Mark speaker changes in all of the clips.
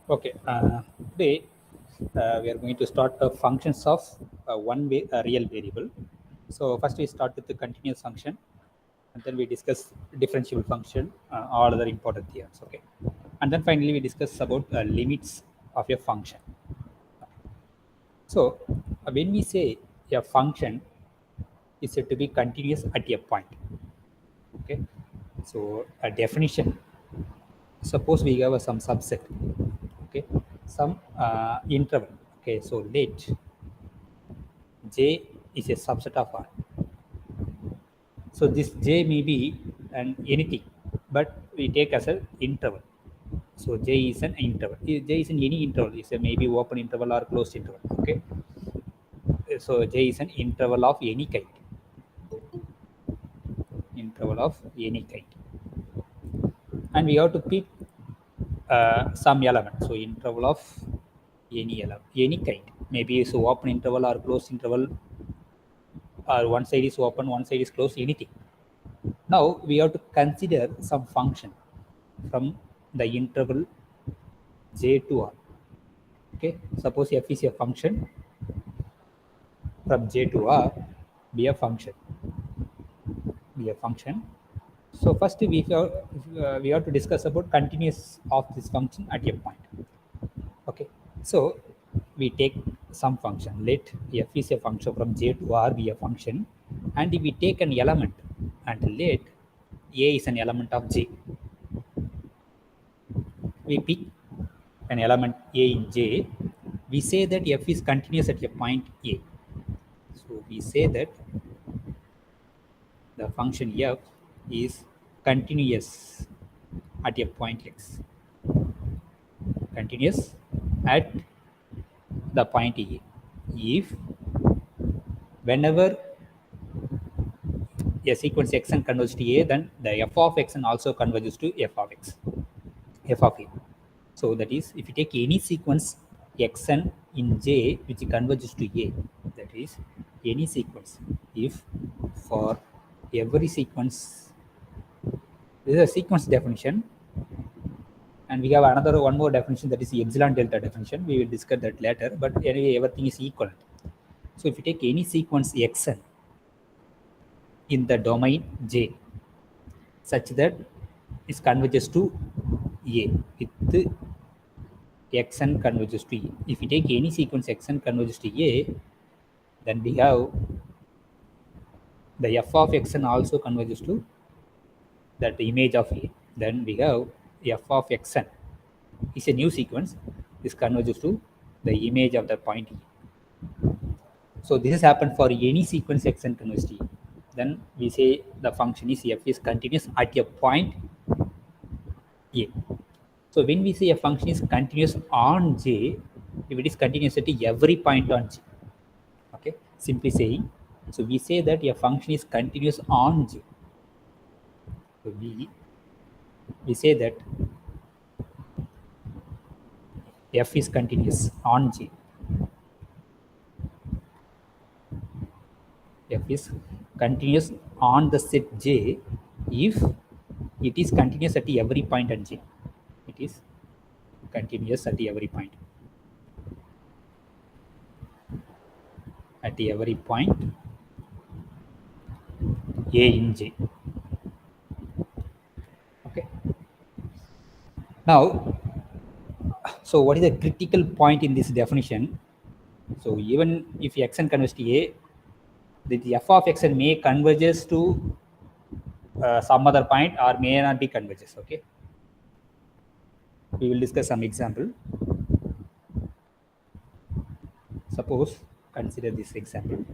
Speaker 1: Okay, today we are going to start functions of one way real variable. So first we start with the continuous function, and then we discuss differentiable function, all other important theorems. Okay, and then finally we discuss about limits of a function. So when we say a function is said to be continuous at a point, okay. So a definition. Suppose we have some subset, okay, some interval. Okay, so let J is a subset of R. So this J may be an anything, but we take as an interval. So J is an interval. J is in any interval. It's a maybe open interval or closed interval. Okay. So J is an interval of any kind. Interval of any kind. And we have to pick some element. So interval of any element, any kind. Maybe it's open interval or closed interval, or one side is open, one side is closed, anything. Now we have to consider some function from the interval J to R. Okay, suppose f is a function from J to R, be a function, be a function. So first we have to discuss about continuous of this function at a point. Okay, so we take some function. Let f is a function from J to R be a function, and we take an element and let A is an element of J. We pick an element A in J. We say that f is continuous at a point A. So we say that the function f is continuous at a point x. Continuous at the point A. If whenever a sequence xn converges to A, then the f of xn also converges to f of x, f of A. So that is, if you take any sequence xn in J which converges to A, that is any sequence, if for every sequence, this is a sequence definition, and we have another one more definition, that is the epsilon delta definition. We will discuss that later, but anyway everything is equivalent. So if you take any sequence xn in the domain J such that it converges to A with xn converges to A. If you take any sequence xn converges to A, then we have the f of xn also converges to that image of A. Then we have f of xn is a new sequence. This converges to the image of the point E. So this has happened for any sequence xn converges to A. Then we say the function is f is continuous at a point A. So when we say a function is continuous on J, if it is continuous at every point on J, okay, simply saying, so we say that a function is continuous on J. So we say that f is continuous on J. F is continuous on the set J if it is continuous at every point on J. It is continuous at every point. At every point A in J. Okay. Now, so what is the critical point in this definition? So even if xn converges to A, the f of xn may converges to some other point or may not be converges. Okay. We will discuss some example. Suppose, consider this example.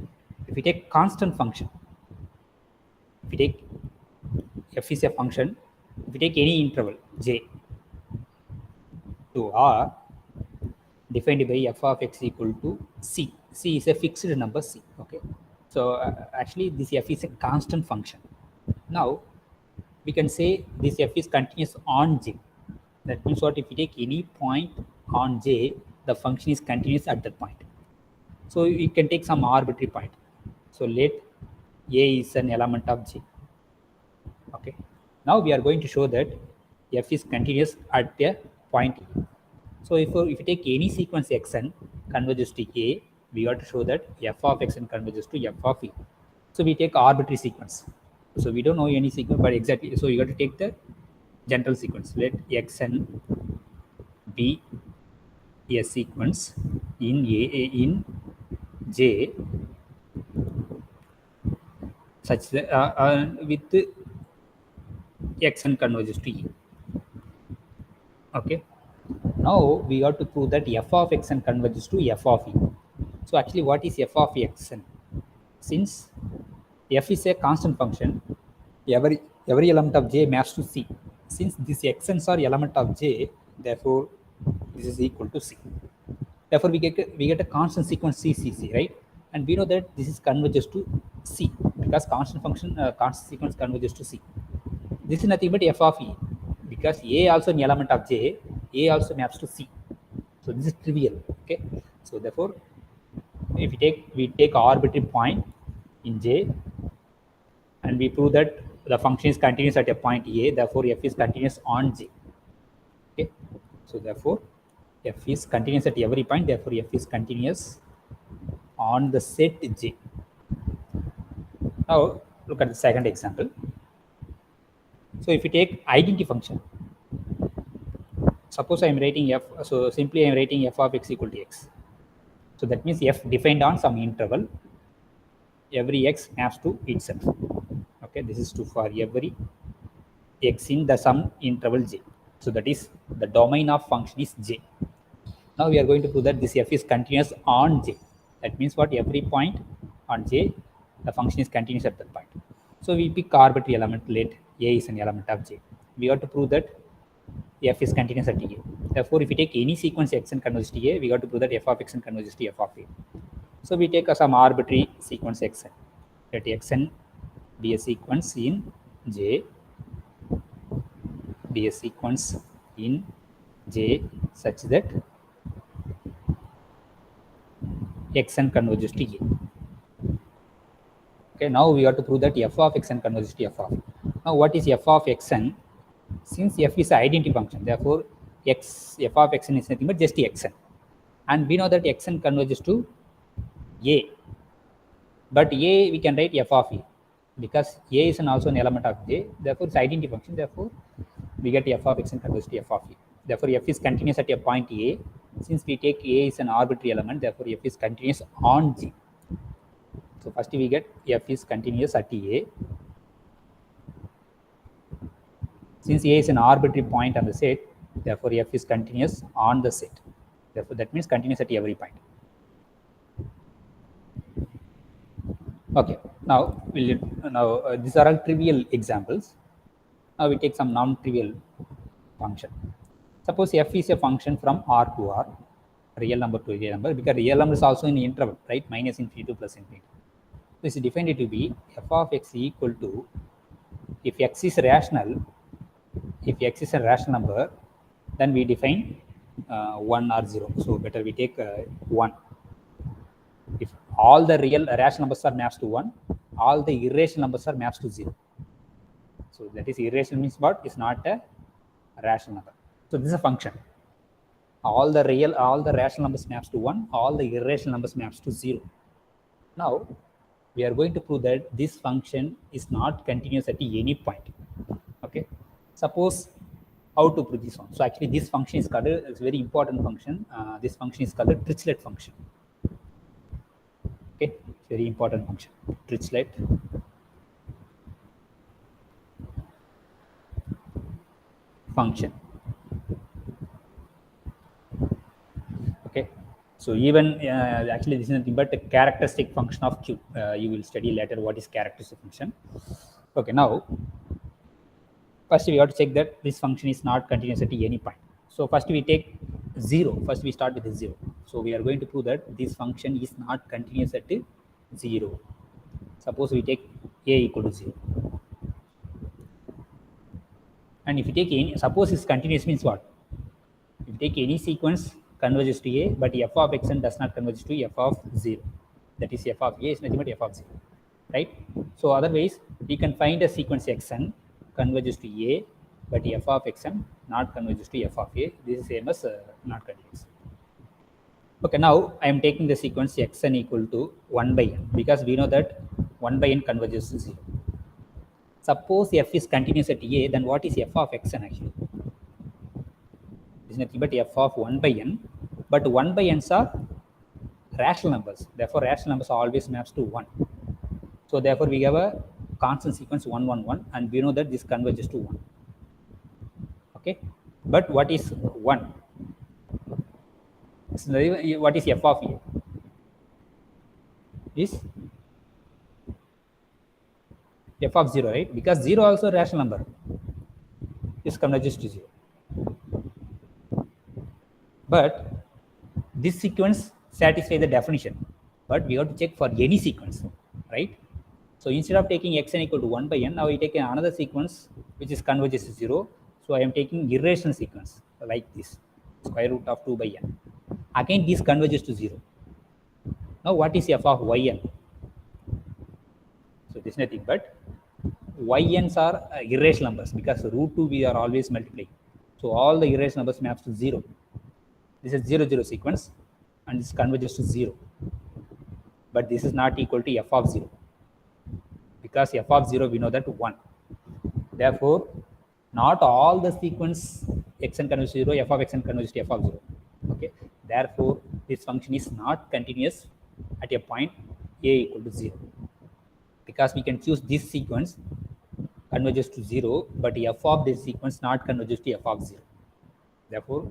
Speaker 1: If we take constant function, if we take f is a function, if we take any interval J to R defined by f of x equal to C. C is a fixed number C. Okay. So actually this f is a constant function. Now we can say this f is continuous on J. That means what, if you take any point on J, the function is continuous at that point. So you can take some arbitrary point. So let A is an element of J. Okay. Now we are going to show that f is continuous at a point E. So if you take any sequence xn converges to A, we got to show that f of xn converges to f of E. So we take arbitrary sequence. So we don't know any sequence, but exactly. So you got to take the general sequence. Let xn be a sequence in J such that with xn converges to E. Okay. Now we have to prove that f of xn converges to f of E. So actually, what is f of xn? Since f is a constant function, every element of J maps to C. Since these xn's are element of J, therefore this is equal to C. Therefore, we get a constant sequence C, right? And we know that this is converges to C because constant sequence converges to C. This is nothing but f of E because A also an element of J, A also maps to C. So this is trivial. Okay. So therefore, if we take arbitrary point in J and we prove that the function is continuous at a point A, therefore f is continuous on J. Okay. So therefore, f is continuous at every point, therefore f is continuous on the set J. Now look at the second example. So if you take identity function, suppose I am writing f, so simply I am writing f of x equal to x. So that means f defined on some interval, every x maps to itself. Okay, this is true for every x in the some interval j. So that is the domain of function is j. Now we are going to prove that this f is continuous on j. That means what? Every point on j, the function is continuous at that point. So we pick arbitrary element, let a is an element of j. We have to prove that f is continuous at a. Therefore, if we take any sequence xn converges to a, we got to prove that f of xn converges to f of a. So we take some arbitrary sequence xn. Let xn be a sequence in j, be a sequence in j such that xn converges to a. Okay, now we have to prove that f of xn converges to f of a. Now what is f of xn? Since f is an identity function, therefore f of xn is nothing but just xn. And we know that xn converges to a. But a we can write f of a because a is also an element of j. Therefore, it's identity function. Therefore, we get f of xn converges to f of a. Therefore, f is continuous at a point a. Since we take a is an arbitrary element, therefore f is continuous on j. So first we get f is continuous at a. Since a is an arbitrary point on the set, therefore f is continuous on the set. Therefore, that means continuous at every point. Okay. Now these are all trivial examples. Now we take some non-trivial function. Suppose f is a function from R to R, real number to real number, because real number is also in the interval, right? Minus infinity to plus infinity. This is defined to be f of x equal to, if x is rational, if x is a rational number, then we define 1 or 0. So better we take 1. If all the real rational numbers are maps to 1, all the irrational numbers are maps to 0. So that is irrational means what? Is not a rational number. So this is a function. All the rational numbers maps to 1, all the irrational numbers maps to 0. Now we are going to prove that this function is not continuous at any point. Okay. Suppose how to prove this one. So actually this function is called, it's a very important function. This function is called a Dirichlet function. Okay, very important function, Dirichlet function. Okay, so even actually this is nothing but a characteristic function of Q. You will study later what is characteristic function. Okay, now first we have to check that this function is not continuous at any point. So first we take 0. First we start with 0. So we are going to prove that this function is not continuous at 0. Suppose we take a equal to 0. And if you take any, suppose it's continuous means what? If you take any sequence converges to a, but f of xn does not converge to f of 0. That is f of a is nothing but f of 0. Right? So otherwise, we can find a sequence xn converges to a but f of xn not converges to f of a. This is same as not continuous. Okay, now I am taking the sequence xn equal to 1 by n because we know that 1 by n converges to 0. Suppose f is continuous at a, then what is f of xn actually? It is nothing but f of 1 by n, but 1 by n's are rational numbers. Therefore, rational numbers always maps to 1. So therefore, we have a constant sequence 1, 1, 1, and we know that this converges to 1. Okay, but what is 1? So what is f of a? Is f of 0, right? Because 0 also a rational number. This converges to 0. But this sequence satisfies the definition. But we have to check for any sequence, right? So instead of taking xn equal to 1 by n, now we take another sequence which is converges to 0. So I am taking irrational sequence like this, square root of 2 by n. Again, this converges to 0. Now what is f of yn? So this is nothing but yns are irrational numbers because root 2 we are always multiplying. So all the irrational numbers maps to 0. This is 0, 0 sequence and this converges to 0. But this is not equal to f of 0 because f of 0 we know that 1. Therefore, not all the sequence xn converges to 0, f of xn converges to f of 0. Okay. Therefore, this function is not continuous at a point a equal to 0 because we can choose this sequence converges to 0, but f of this sequence not converges to f of 0. Therefore,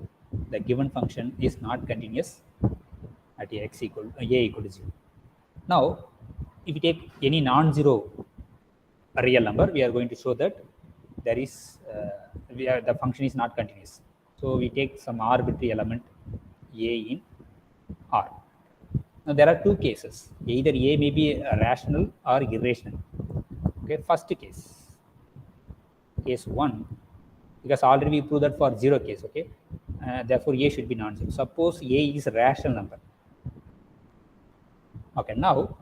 Speaker 1: the given function is not continuous at a equal to 0. Now, if we take any non-zero real number, we are going to show that there is the function is not continuous. So we take some arbitrary element a in R. Now there are two cases. Either a may be rational or irrational. Okay, first case 1, because already we proved that for 0 case. Okay, therefore a should be non-zero. Suppose a is a rational number. Okay, now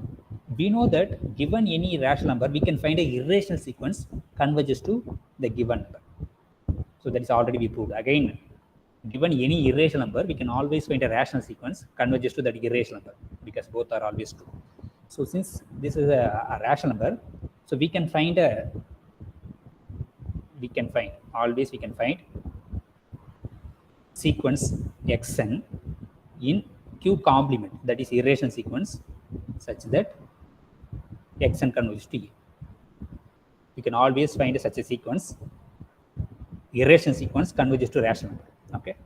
Speaker 1: we know that given any rational number, we can find a irrational sequence converges to the given number. So that is already we proved. Again, given any irrational number, we can always find a rational sequence converges to that irrational number because both are always true. So since this is a rational number, so we can find sequence xn in q complement, that is irrational sequence, such that xn converges to a. We can always find such a sequence, irrational sequence converges to rational number. Okay.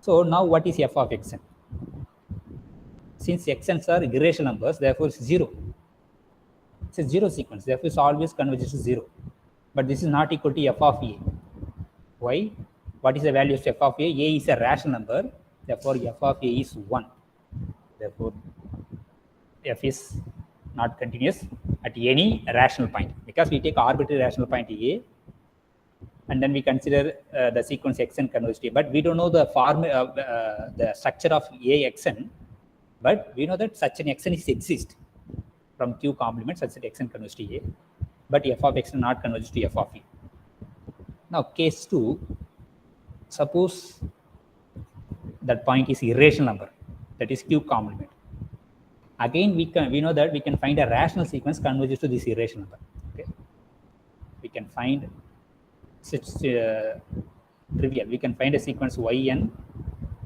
Speaker 1: So now what is f of xn? Since xn's are irrational numbers, therefore it's 0. It's a 0 sequence, therefore it's always converges to 0. But this is not equal to f of a. Why? What is the value of f of a? A is a rational number, therefore f of a is 1. Therefore f is not continuous at any rational point because we take arbitrary rational point a and then we consider the sequence xn converges to a. But we don't know the the structure of a xn, but we know that such an xn is exist from q complement such that xn converges to a, but f of xn not converges to f of a. Now case 2, suppose that point is irrational number, that is q complement. Again, we know that we can find a rational sequence converges to this irrational number. Okay, we can find such trivial. We can find a sequence yn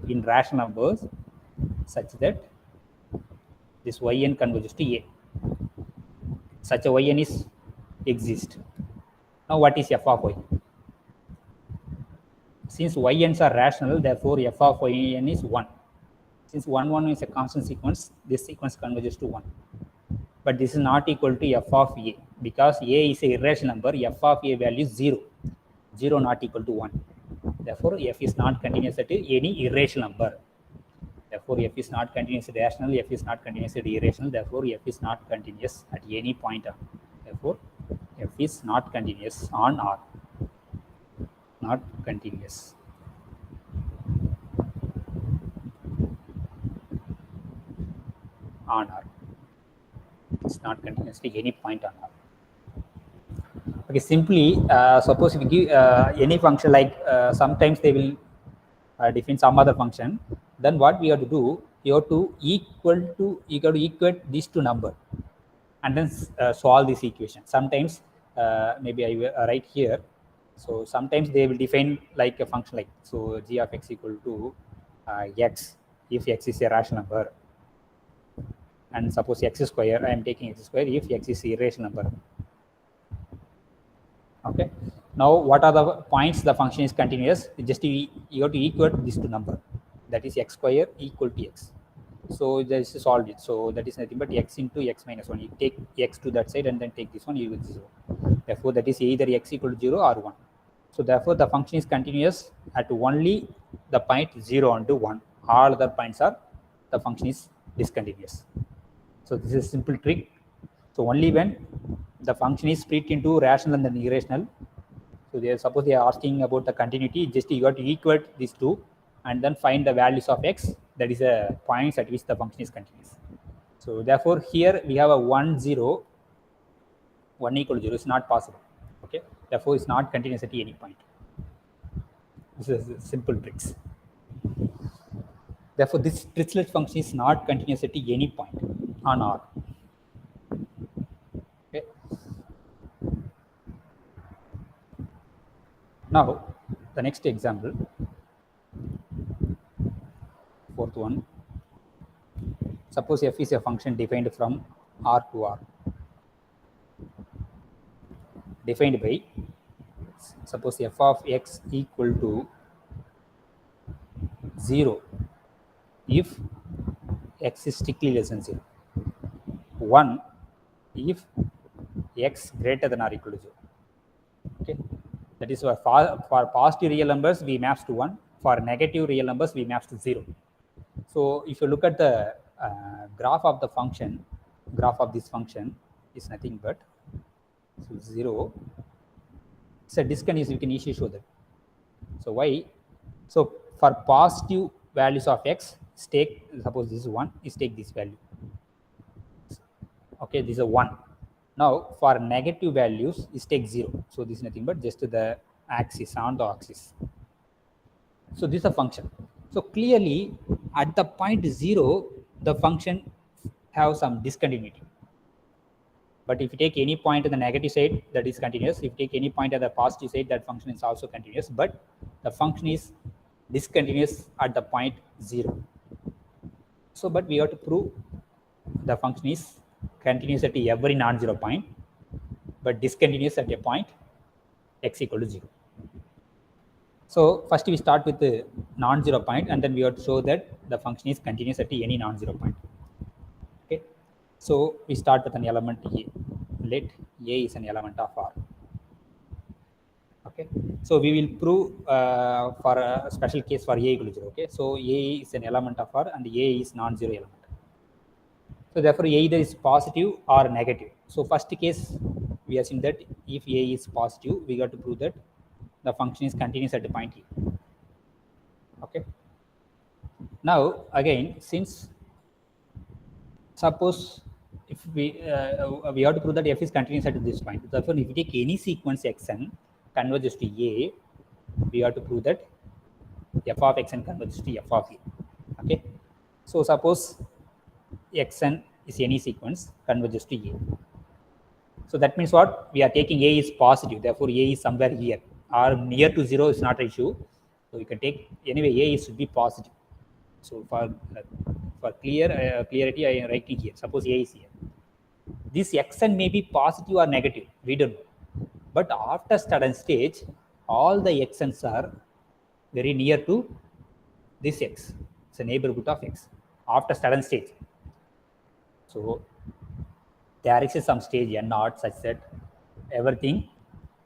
Speaker 1: in rational numbers such that this yn converges to a. Such a yn is exist. Now what is f of y? Since yns are rational, therefore f of yn is 1. Since 1, 1 is a constant sequence, this sequence converges to 1. But this is not equal to f of a because a is a irrational number, f of a value is 0. 0 not equal to 1. Therefore, f is not continuous at any irrational number. Therefore, f is not continuous at rational, f is not continuous at irrational. Therefore, f is not continuous at any point. Therefore, f is not continuous on R. Not continuous. On R. It's not continuous at any point on R. Okay, simply suppose if you give any function like sometimes they will define some other function, then what we have to do, you have to equate these two number and then solve this equation. Sometimes maybe I will write here. So sometimes they will define like a function like, so g of x equal to x if x is a rational number, and suppose x square, I am taking x square if x is a irrational number. Okay, now what are the points the function is continuous? Just you have to equate this to number, that is x square equal to x. So this is solved it. So that is nothing but x into x minus 1. You take x to that side and then take this one, you will 0. Therefore that is either x equal to 0 or 1. So therefore the function is continuous at only the point 0 and 1. All other points are, the function is discontinuous. So this is a simple trick. So only when the function is split into rational and then irrational. So they suppose they are asking about the continuity, just you have to equate these two and then find the values of x, that is a points at which the function is continuous. So therefore here we have a 1 0, 1 equal to 0 is not possible. Okay, therefore it's not continuous at any point. This is simple tricks. Therefore this Dirichlet function is not continuous at any point on R. Okay. Now the next example, fourth one. Suppose f is a function defined from R to R, defined by, suppose f of x equal to 0 if x is strictly less than 0, 1 if x greater than or equal to 0. Okay, that is for positive real numbers we maps to 1, for negative real numbers we maps to 0. So if you look at the graph of the function, graph of this function is nothing but, so 0, it's a discontinuous, you can easily show that. So why? So for positive values of x, take, suppose this is 1, is take this value. Okay, this is a 1. Now for negative values is take 0. So this is nothing but just the axis, on the axis. So this is a function. So clearly at the point 0, the function have some discontinuity. But if you take any point on the negative side, that is continuous. If you take any point at the positive side, that function is also continuous. But the function is discontinuous at the point 0. So, but we have to prove the function is continuous at every non-zero point, but discontinuous at a point x equal to 0. So first we start with the non-zero point, and then we have to show that the function is continuous at any non-zero point. Okay, so we start with an element A. Let A is an element of R. Okay, so we will prove for a special case for A equal to 0. Okay, so A is an element of R and A is non-zero element. So therefore either is positive or negative. So first case we assume that if A is positive, we got to prove that the function is continuous at the point E. Okay. Now again, since suppose if we have to prove that f is continuous at this point, therefore if we take any sequence xn converges to A, we have to prove that f of xn converges to f of A. Okay. So suppose xn is any sequence converges to A. So that means what? We are taking A is positive, therefore A is somewhere here, or near to 0 is not an issue. So you can take, anyway A should be positive. So for clarity, I am writing here. Suppose A is here. This xn may be positive or negative, we don't know. But after certain stage, all the xn's are very near to this x. It's a neighborhood of x after certain stage. So there is some stage n naught such that everything,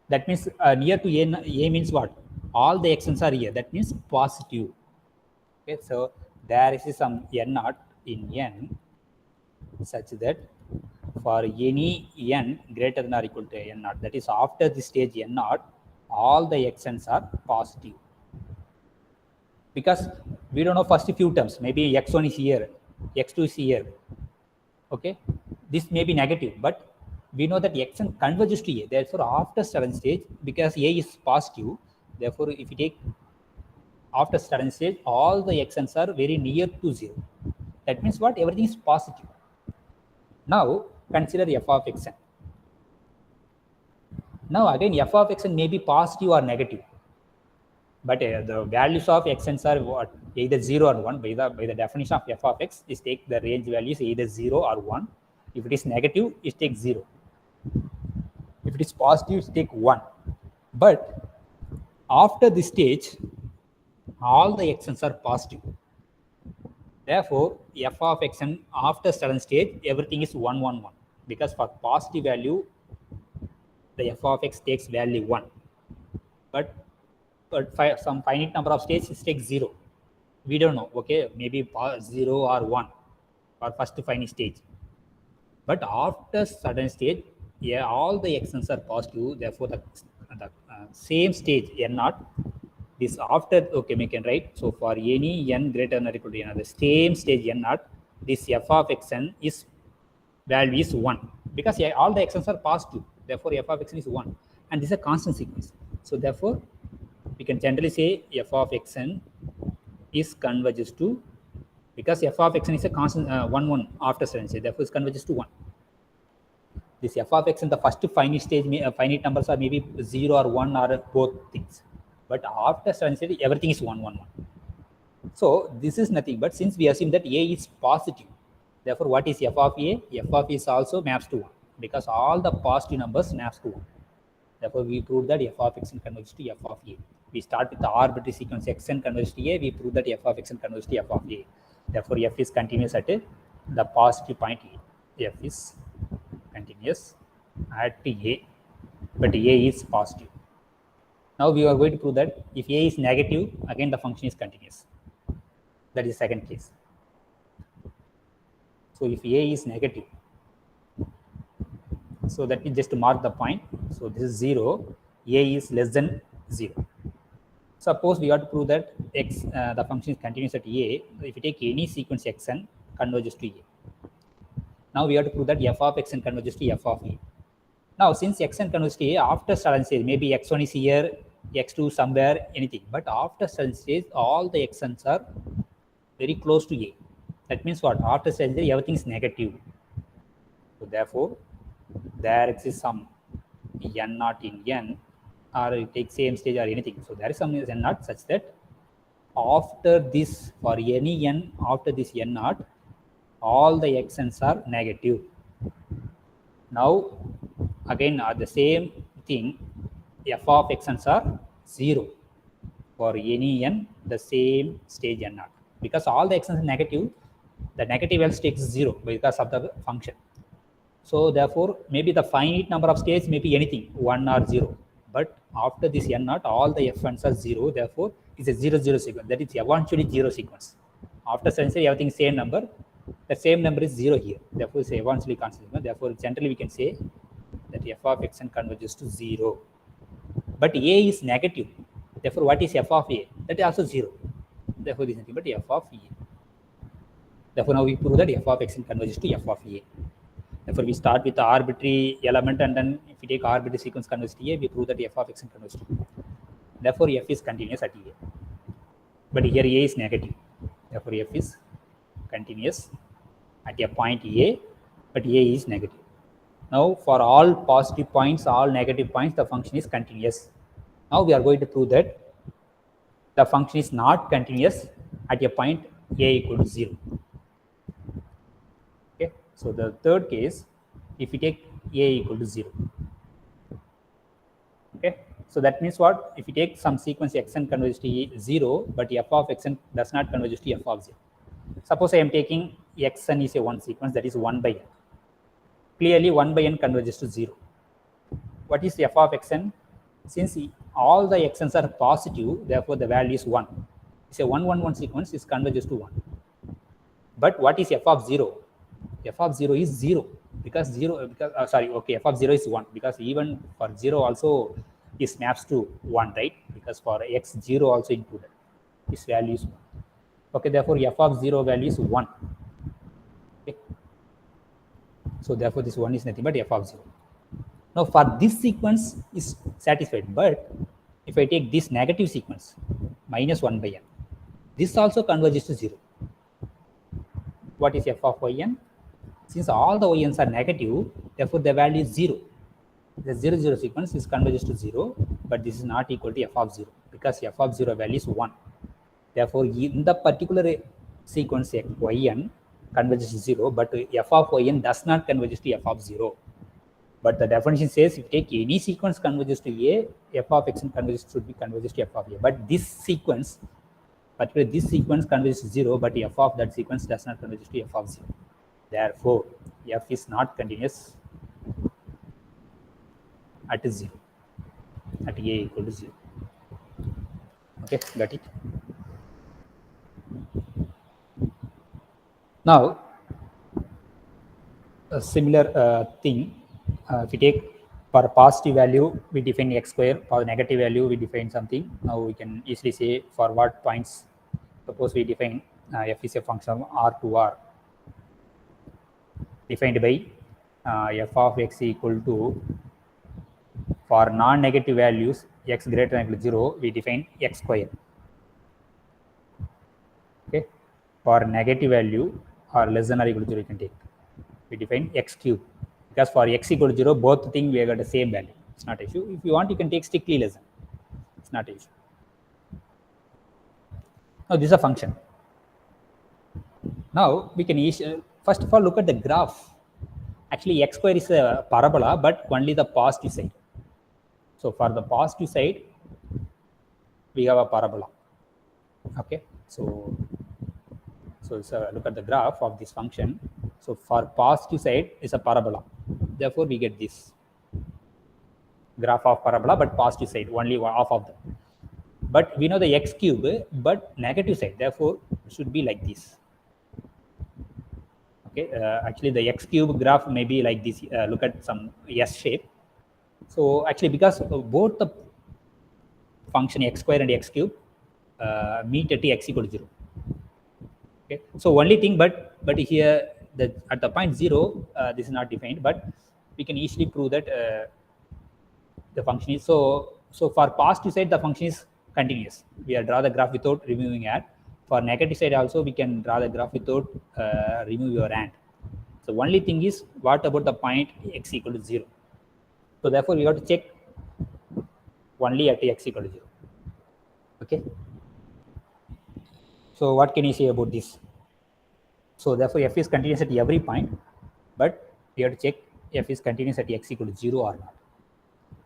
Speaker 1: that means near to A means what? All the xn's are here. That means positive. Okay, so there is some n naught in n such that for any n greater than or equal to n naught, that is after the stage n naught, all the xn's are positive. Because we don't know first few terms, maybe x1 is here, x2 is here. Okay, this may be negative, but we know that xn converges to a. Therefore, after certain stage, because a is positive, therefore, if you take after certain stage, all the xn's are very near to 0. That means what? Everything is positive. Now, consider f of xn. Now, again, f of xn may be positive or negative. But the values of xn's are what? Either 0 or 1. By the definition of f of x, is take the range values either 0 or 1. If it is negative, it takes 0. If it is positive, it take 1. But after this stage, all the xn's are positive. Therefore, f of xn after certain stage, everything is 1, 1, 1. Because for positive value, the f of x takes value 1. But some finite number of stages, it takes 0. We don't know, okay? Maybe 0 or 1 for first finite stage. But after certain stage, yeah, all the xn's are positive. Therefore, the same stage n naught is after, okay, we can write. So for any n greater than or equal to n, the same stage n naught, this f of xn is value is 1, because yeah, all the xn's are positive. Therefore, f of xn is 1, and this is a constant sequence. So therefore, we can generally say f of xn is converges to, because f of xn is a constant 1, 1 after certain stage. Therefore, it converges to 1. This f of x in the first finite stage, finite numbers are maybe 0 or 1 or both things. But after certain stage, everything is 1, 1, 1. So this is nothing but, since we assume that a is positive, therefore what is f of a? F of a is also maps to 1, because all the positive numbers maps to 1. Therefore, we prove that f of xn converges to f of a. We start with the arbitrary sequence xn converges to a. We prove that f of xn converges to f of a. Therefore, f is continuous at the positive point a. F is continuous at a, but a is positive. Now we are going to prove that if a is negative, again the function is continuous. That is the second case. So if a is negative, so that means just to mark the point. So this is 0, a is less than 0. Suppose we have to prove that x, the function is continuous at a. If you take any sequence xn, converges to a. Now we have to prove that f of xn converges to f of a. Now, since xn converges to a, after certain stage, maybe x1 is here, x2 somewhere, anything. But after certain stage, all the xn's are very close to a. That means what? After certain stage, everything is negative. So therefore, there exists some n naught in n, or it takes same stage or anything. So there is some n naught such that after this, for any n, after this n naught, all the xn's are negative. Now, again, the same thing, f of xn's are 0 for any n, the same stage n naught. Because all the xn's are negative, the negative else takes 0 because of the function. So therefore, maybe the finite number of stages may be anything, 1 or 0. But after this n naught, all the f1's are 0. Therefore, it's a 0, 0 sequence. That is eventually 0 sequence. After certain stage, everything is same number. The same number is 0 here. Therefore, it's eventually constant. Therefore, generally we can say that f of xn converges to 0. But a is negative. Therefore, what is f of a? That is also 0. Therefore, this is nothing but f of a. Therefore, now we prove that f of xn converges to f of a. Therefore, we start with the arbitrary element, and then if we take arbitrary sequence converges to a, we prove that f of xn converges to a. Therefore, f is continuous at a. But here a is negative. Therefore, f is continuous at a point a, but a is negative. Now, for all positive points, all negative points, the function is continuous. Now, we are going to prove that the function is not continuous at a point a equal to 0. Okay. So, the third case, if we take a equal to 0. Okay. So, that means what? If you take some sequence xn converges to 0, but f of xn does not converge to f of 0. Suppose I am taking xn is a one sequence, that is 1 by n. Clearly 1 by n converges to 0. What is f of xn? Since all the xn's are positive, therefore the value is 1. It's a 1, 1, 1 sequence, it converges to 1. But what is f of 0? F of 0 is 0, because 0, because f of 0 is 1, because even for 0 also is maps to 1, right? Because for x 0 also included, this value is 1. Okay, therefore f of 0 value is 1. Okay. So therefore this 1 is nothing but f of 0. Now for this sequence is satisfied, but if I take this negative sequence minus 1 by n, this also converges to 0. What is f of yn? Since all the yns are negative, therefore the value is 0. The 0 0 sequence is converges to 0, but this is not equal to f of 0 because f of 0 value is 1. Therefore, in the particular sequence yn converges to 0, but f of yn does not converge to f of 0. But the definition says if you take any sequence converges to a, f of x converges should be converges to f of a. But this sequence, particularly this sequence converges to 0, but f of that sequence does not converge to f of 0. Therefore, f is not continuous at 0, at a equal to 0. Okay, got it? Now, a similar thing, if we take for positive value, we define x square, for negative value, we define something. Now we can easily say for what points, suppose we define f is a function of R to R, defined by f of x equal to, for non-negative values x greater than or equal to 0, we define x square. Okay, for negative value or less than or equal to 0, you can take, we define x cube, because for x equal to 0, both things we have got the same value. It's not an issue. If you want, you can take strictly less than. It's not an issue. Now this is a function. Now we can first of all look at the graph. Actually, x square is a parabola, but only the positive side. So for the positive side, we have a parabola. Okay, so look at the graph of this function. So for positive side is a parabola. Therefore, we get this graph of parabola, but positive side only half of them. But we know the x cube, but negative side. Therefore, it should be like this. Okay, actually the x cube graph may be like this. Look at some S shape. So actually, because both the function x square and x cube meet at x equal to 0. Okay, so only thing, but here at the point 0, this is not defined, but we can easily prove that the function is so for positive side the function is continuous. We will draw the graph without removing at. For negative side also we can draw the graph without remove your and. So only thing is, what about the point x equal to 0? So therefore we have to check only at x equal to 0. Okay. So what can you say about this? So therefore f is continuous at every point, but we have to check f is continuous at x equal to 0 or not.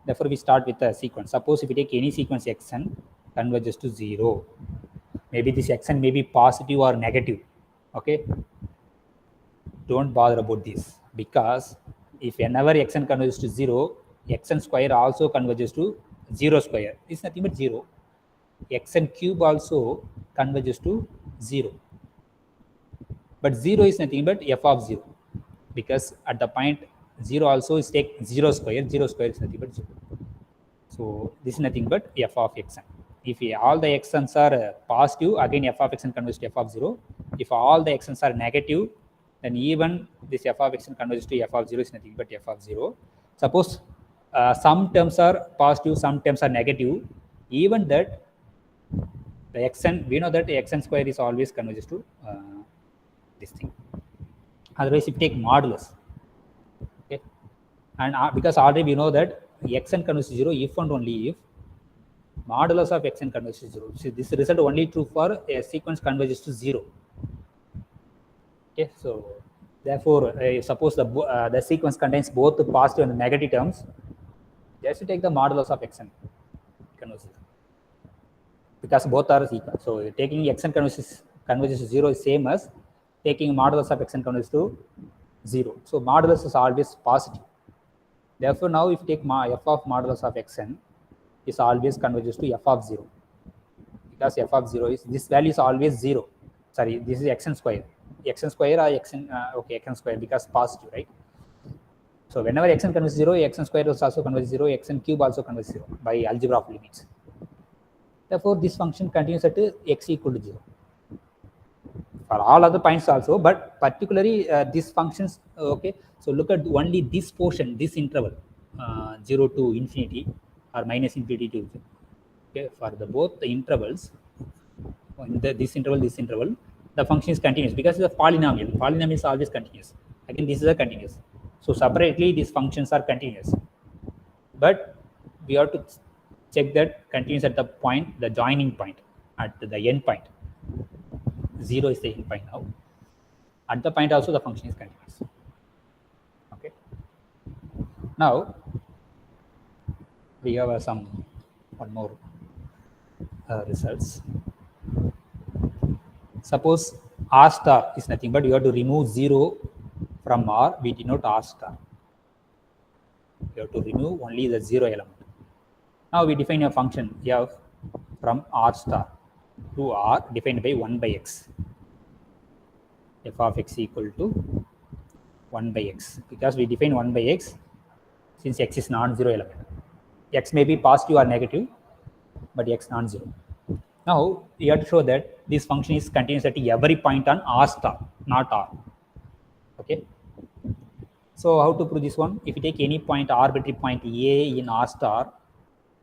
Speaker 1: Therefore we start with a sequence. Suppose if we take any sequence xn converges to 0, maybe this xn may be positive or negative. Okay, don't bother about this, because if whenever xn converges to 0, xn square also converges to 0 square. It's nothing but 0. Xn cube also converges to 0. But 0 is nothing but f of 0, because at the point 0 also is take 0 square. 0 square is nothing but 0. So this is nothing but f of xn. If all the xn's are positive, again f of xn converges to f of 0. If all the xn's are negative, then even this f of xn converges to f of 0 is nothing but f of 0. Suppose some terms are positive, some terms are negative, even that the xn, we know that xn square is always converges to this thing. Otherwise, if you take modulus, okay, and because already we know that xn converges to 0 if and only if modulus of xn converges to 0. So this result only true for a sequence converges to 0. Okay, so therefore, suppose the sequence contains both the positive and negative terms, just to take the modulus of xn converges, because both are equal. So taking xn converges to 0 is same as taking modulus of xn converges to 0. So modulus is always positive. Therefore, now if you take f of modulus of xn is always converges to f of 0, because f of 0 is, this value is always 0. Sorry, this is xn square. Xn square or xn, okay, xn square, because positive, right? So whenever xn converges to 0, xn square is also converges to 0, xn cube also converges to 0 by algebra of limits. Therefore, this function continues at x equal to 0 for all other points also, but particularly these functions. Okay, so look at only this portion, this interval. 0 to infinity or minus infinity to 0. Okay, for the both the intervals, in this interval, the function is continuous because it's a polynomial. Polynomial is always continuous. Again, this is a continuous. So separately, these functions are continuous. But we have to check that continuous at the point, the joining point, at the end point. 0 is the end point now. At the point also the function is continuous. Okay. Now we have one more results. Suppose R star is nothing but you have to remove 0 from R, we denote R star. You have to remove only the 0 element. Now we define a function f from R star to R defined by 1 by x. F of x equal to 1 by x, because we define 1 by x since x is non-zero element. X may be positive or negative, but x non-zero. Now you have to show that this function is continuous at every point on R star, not R. Okay. So how to prove this one? If you take any point, arbitrary point A in R star,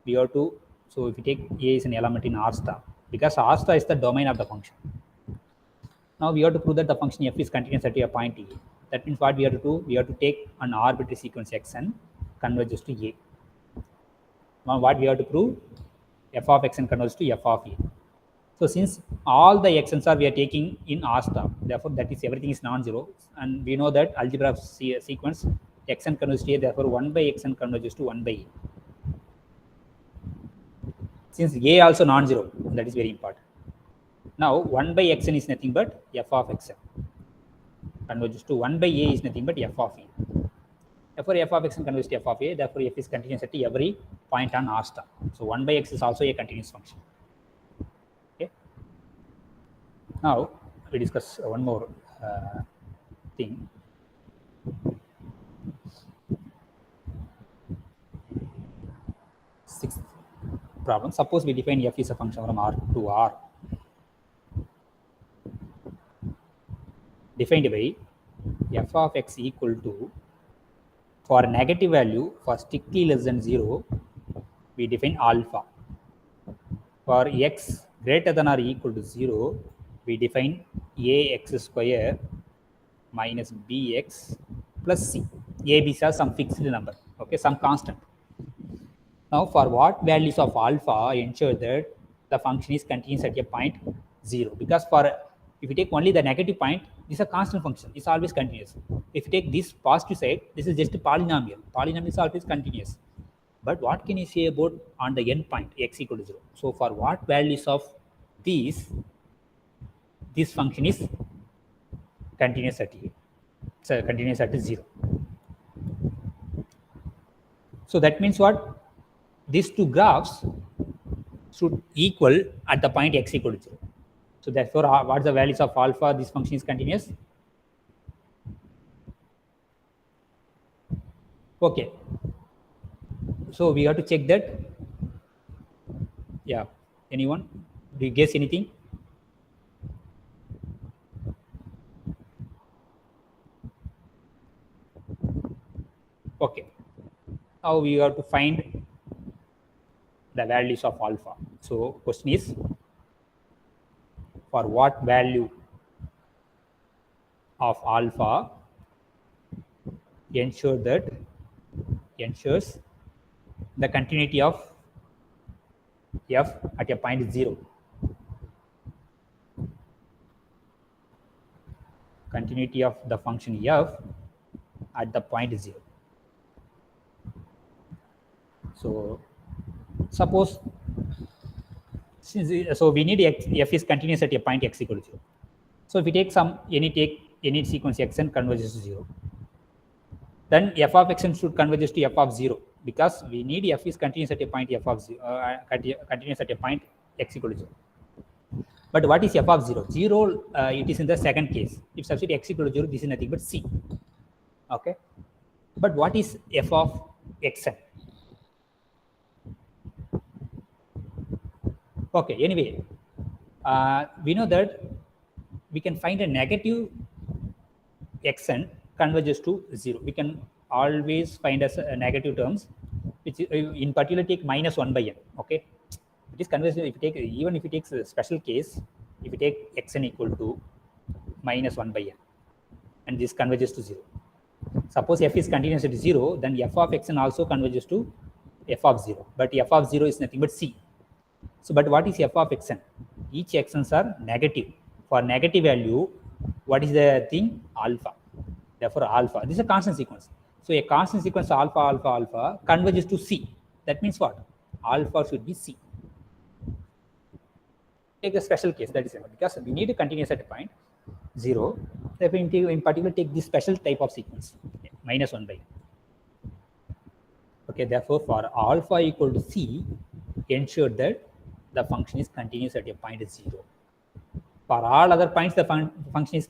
Speaker 1: we have to, so if you take A is an element in R star, because R star is the domain of the function. Now we have to prove that the function f is continuous at a point A. That means what we have to do? We have to take an arbitrary sequence x and converges to A. Now what we have to prove? F of x and converges to f of A. So since all the xn's are we are taking in R star, therefore that is everything is non-zero, and we know that algebra of sequence xn converges to A, therefore 1 by xn converges to 1 by A. Since A also non-zero, that is very important. Now 1 by xn is nothing but f of xn converges to 1 by A is nothing but f of A. Therefore f of xn converges to f of A, therefore f is continuous at every point on R star. So 1 by x is also a continuous function. Okay. Now we discuss one more thing. Sixth problem. Suppose we define f is a function from R to R, defined by f of x equal to, for a negative value, for strictly less than 0, we define alpha. For x greater than or equal to 0, we define ax square minus bx plus c. A, b are some fixed number, okay, some constant. Now for what values of alpha, ensure that the function is continuous at a point 0, because for if you take only the negative point, this is a constant function, it's always continuous. If you take this positive side, this is just a polynomial. Polynomial is always continuous. But what can you say about on the end point x equal to 0? So for what values of these, this function is continuous at a, so continuous at 0. So that means what? These two graphs should equal at the point x equal to 0. So therefore, what are the values of alpha? This function is continuous. Okay. So we have to check that. Yeah. Anyone? Do you guess anything? Okay. Now we have to find the values of alpha. So question is, for what value of alpha ensures the continuity of f at a point 0. Continuity of the function f at the point 0. So suppose, so we need f is continuous at a point x equal to 0. So if we take any sequence xn converges to 0, then f of xn should converge to f of 0, because we need f is continuous at a point f of 0, continuous at a point x equal to 0. But what is f of 0? 0, it is in the second case. If substitute x equal to 0, this is nothing but c. Okay. But what is f of xn? Okay, anyway, we know that we can find a negative xn converges to 0. We can always find as negative terms, which in particular take minus 1 by n. Okay, it is conversion. If you take, even if it takes a special case, if you take xn equal to minus 1 by n, and this converges to 0. Suppose f is continuous at 0, then f of xn also converges to f of 0. But f of 0 is nothing but c. So, but what is f of xn? Each xn's are negative. For negative value, what is the thing? Alpha. Therefore, alpha. This is a constant sequence. So, a constant sequence alpha, alpha, alpha converges to c. That means what? Alpha should be c. Take a special case, that is because we need a continuous at a point 0. Therefore, in particular, take this special type of sequence, minus 1 by. Okay, therefore, for alpha equal to c, ensure that the function is continuous at a point 0. For all other points, the function is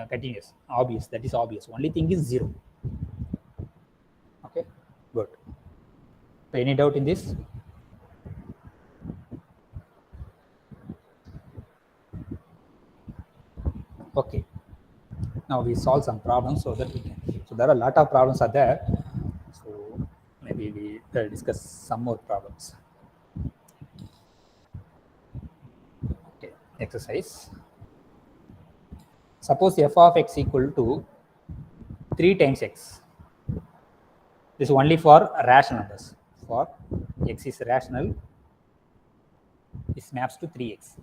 Speaker 1: continuous. Obvious, that is obvious. Only thing is 0. Okay, good. So, any doubt in this? Okay. Now we solve some problems so that we can. So there are a lot of problems are there. So maybe we discuss some more problems. Okay. Exercise. Suppose f of x equal to 3 times x. This is only for rational numbers. For x is rational, this maps to 3x.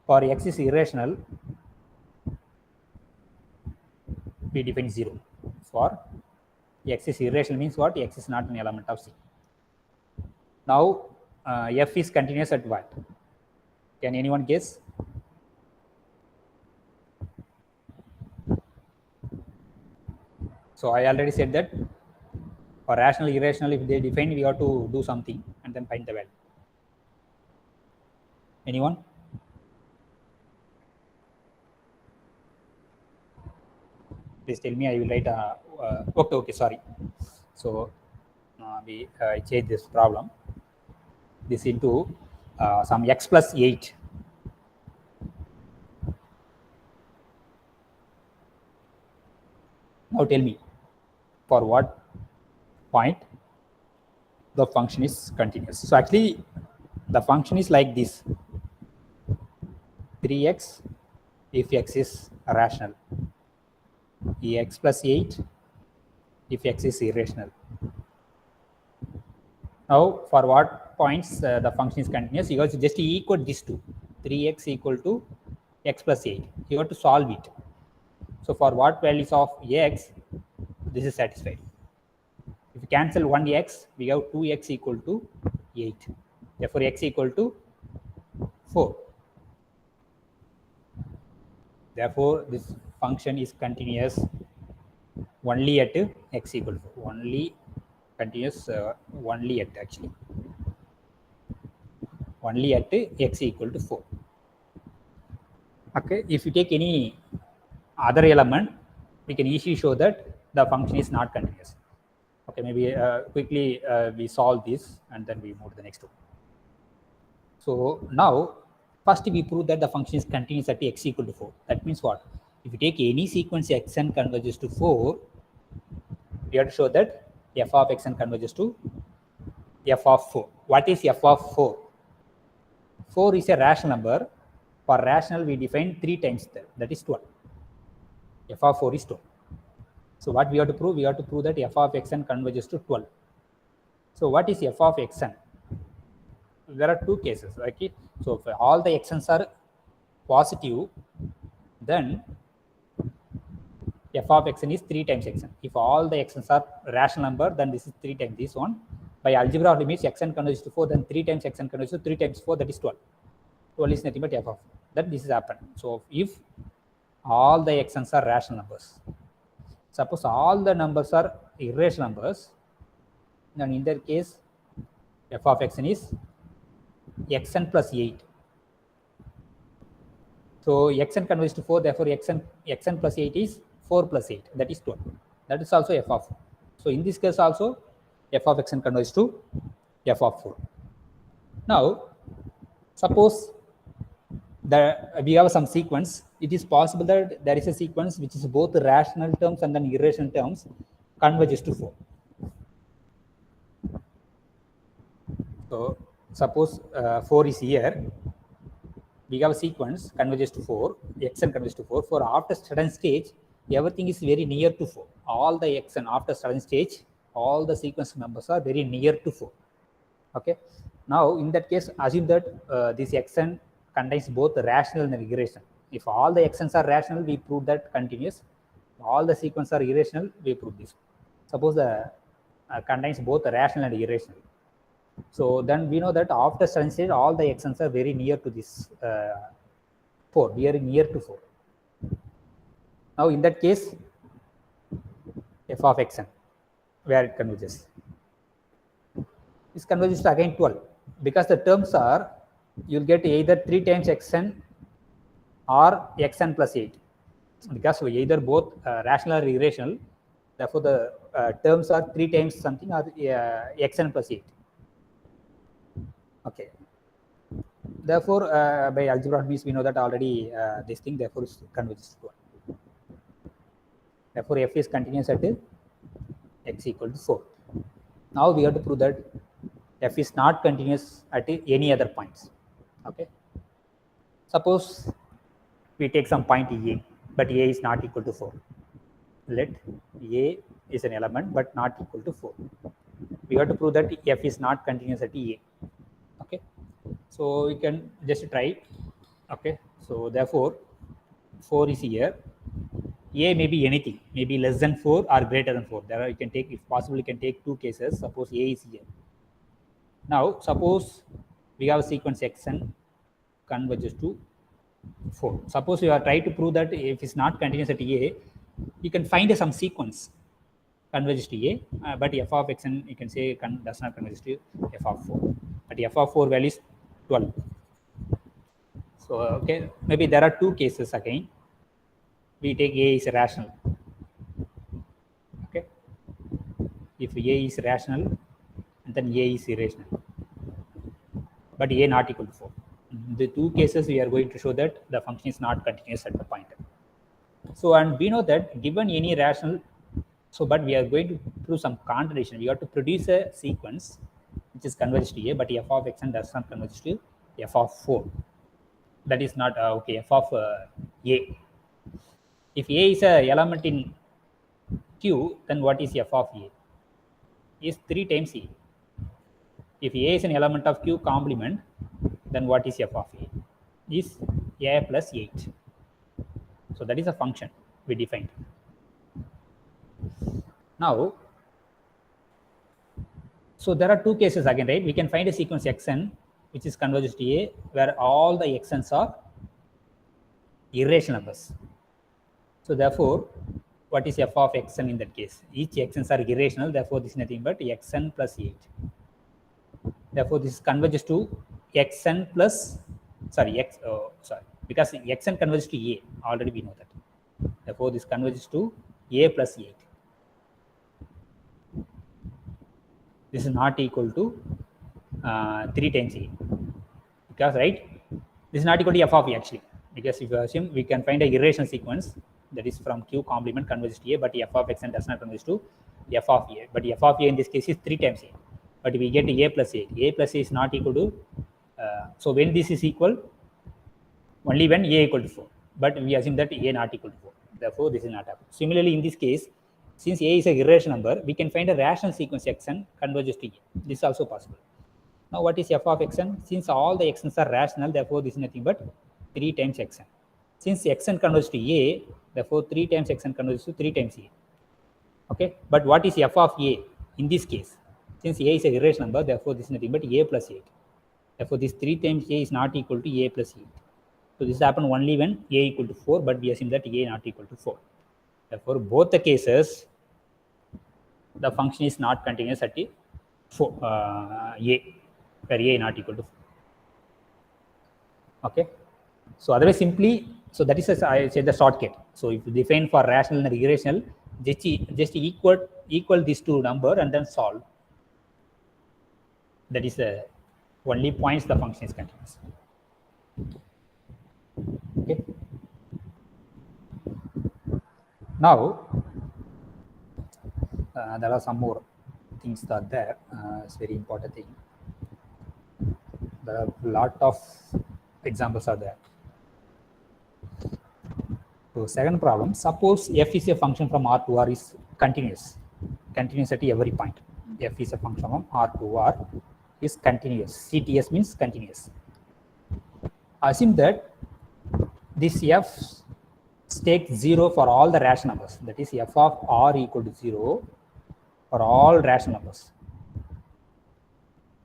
Speaker 1: For x is irrational, we define 0. For x is irrational means what? X is not an element of C. Now, f is continuous at what? Can anyone guess? So, I already said that for rational, irrational, if they define, we have to do something and then find the value. Anyone? Please tell me. I will write. Okay, sorry. So, we change this problem. This into some x plus 8. Now, tell me, for what point the function is continuous. So, actually, the function is like this: 3x if x is rational, x plus 8 if x is irrational. Now, for what points the function is continuous, you have to just equal these two, 3x equal to x plus 8. You have to solve it. So, for what values of x, this is satisfied. If you cancel one x, we have 2x equal to 8. Therefore, x equal to 4. Therefore, this function is continuous only at x equal to 4. Only continuous, only at actually. Only at x equal to 4. Okay, if you take any other element, we can easily show that the function is not continuous. Okay, maybe quickly we solve this and then we move to the next one. So now, first we prove that the function is continuous at x equal to 4. That means what? If you take any sequence xn converges to 4, we have to show that f of xn converges to f of 4. What is f of 4? 4 is a rational number. For rational, we define 3 times that is 12. F of 4 is 12. So what we have to prove? We have to prove that f of xn converges to 12. So what is f of xn? There are two cases. Okay. So if all the xn's are positive, then f of xn is 3 times xn. If all the xn's are rational number, then this is 3 times this one. By algebra of limits, xn converges to 4, then 3 times xn converges to 3 times 4, that is 12. 12 is nothing but f of 4. That this is happened. So if all the xn's are rational numbers, suppose all the numbers are irrational numbers, then in that case, f of xn is xn plus 8. So xn converges to 4, therefore xn plus 8 is 4 plus 8, that is 12. That is also f of 4. So in this case also, f of xn converges to f of 4. Now, suppose that we have some sequence it is possible that there is a sequence which is both rational terms and then irrational terms converges to 4. So suppose 4 is here, we have a sequence converges to 4, xn converges to 4. For after certain stage, everything is very near to 4. All the xn after certain stage, all the sequence numbers are very near to 4. Okay. Now in that case, assume that this xn contains both rational and irrational. If all the xn's are rational, we prove that continuous. All the sequences are irrational, we prove this. Suppose the contains both rational and irrational. So then we know that after certain stage, all the xn's are very near to this 4, very near to 4. Now in that case, f of xn, where it converges, this converges to again 12, because the terms are, you'll get either 3 times xn or xn plus 8, because we either both rational or irrational, therefore the terms are 3 times something or xn plus 8. Okay. Therefore, by algebra means we know that already this thing, therefore it converges to 1. Therefore, f is continuous at x equal to 4. Now we have to prove that f is not continuous at any other points. Okay. Suppose we take some point a, but a is not equal to 4. Let a is an element but not equal to 4. We have to prove that f is not continuous at a. Okay. So we can just try. Okay. So therefore, 4 is here. A may be anything, maybe less than 4 or greater than 4. There are, you can take, if possible, you can take 2 cases. Suppose a is here. Now suppose we have a sequence xn converges to 4. Suppose you are trying to prove that if it's not continuous at a, you can find some sequence converges to a, but f of xn you can say does not converge to f of 4. But f of 4 value is 12. So okay, maybe there are 2 cases again. We take a is rational. Okay, if a is rational, and then a is irrational, but a not equal to 4. The 2 cases we are going to show that the function is not continuous at the point. So, and we know that given any rational, so but we are going to prove some contradiction. We have to produce a sequence which is converged to a, but f of xn does not converge to f of 4. That is not okay. F of a. If a is a element in Q, then what is f of a? Is 3 times a. If a is an element of Q complement, then what is f of a? Is a plus 8. So that is a function we defined. Now, so there are 2 cases again, right? We can find a sequence xn which is converges to a, where all the xn's are irrational numbers. So therefore, what is f of xn in that case? Each xn's are irrational, therefore this is nothing but xn plus 8. Therefore, this converges to xn plus, because xn converges to a, already we know that. Therefore, this converges to a plus 8. This is not equal to 3 times a, because right, this is not equal to f of a actually, because if you assume we can find a irrational sequence that is from Q complement converges to a, but f of xn does not converge to f of a, but f of a in this case is 3 times a, but we get a plus 8. A plus a is not equal to, so when this is equal, only when a equal to 4, but we assume that a not equal to 4, therefore this is not happening. Similarly, in this case, since a is a irrational number, we can find a rational sequence xn converges to a. This is also possible. Now, what is f of xn? Since all the xn's are rational, therefore this is nothing but 3 times xn. Since xn converges to a, therefore 3 times xn converges to 3 times a. Okay, but what is f of a in this case? Since a is a irrational number, therefore this is nothing but a plus 8. Therefore, this 3 times a is not equal to a plus 8. So this happens only when a equal to 4, but we assume that a not equal to 4. Therefore, both the cases, the function is not continuous at a, where a not equal to 4. Okay. So otherwise, simply, so that is I said the shortcut. So if you define for rational and irrational, just equal these 2 number and then solve. That is the only points the function is continuous. Okay. Now there are some more things that there. It's very important thing. There are a lot of examples are there. So second problem, suppose f is a function from R to R is continuous at every point. F is a function from R to R is continuous. CTS means continuous. Assume that this f takes 0 for all the rational numbers. That is f of R equal to 0 for all rational numbers.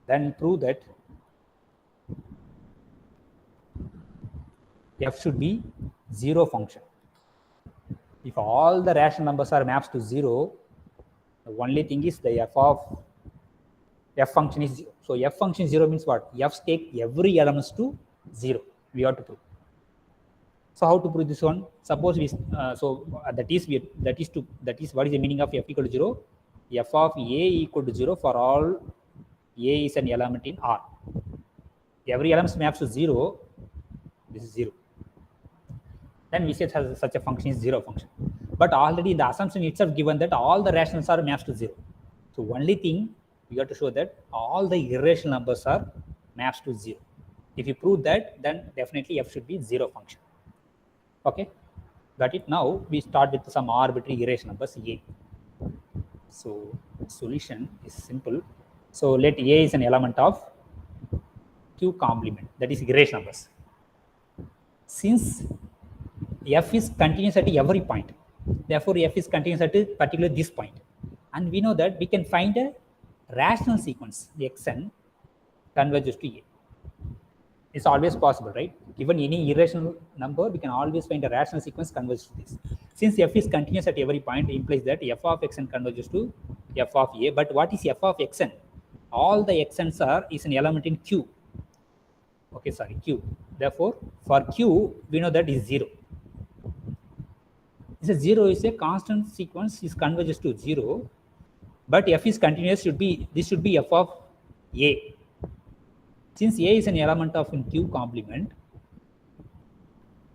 Speaker 1: Then prove that f should be 0 function. If all the rational numbers are maps to 0, the only thing is the f of f function is 0. So f function 0 means what? F take every element to 0. We have to prove. So how to prove this one? Suppose we that is what is the meaning of f equal to 0? F of a equal to 0 for all a is an element in R. Every element maps to 0. This is 0. Then we say such a function is 0 function. But already the assumption itself given that all the rationals are maps to 0. So only thing we have to show that all the irrational numbers are maps to 0. If you prove that, then definitely f should be 0 function. Okay, got it? Now we start with some arbitrary irrational numbers a. So solution is simple. So let a is an element of q complement, that is irrational numbers. Since f is continuous at every point, therefore f is continuous at particularly this point, and we know that we can find a rational sequence xn converges to a. It's always possible, right? Given any irrational number, we can always find a rational sequence converges to this. Since f is continuous at every point, it implies that f of xn converges to f of a. But what is f of xn? All the xn's is an element in q. Okay, sorry, q. Therefore, for q, we know that is 0. This 0 is a constant sequence, is converges to 0. But f is continuous, this should be f of a. Since a is an element of in q complement,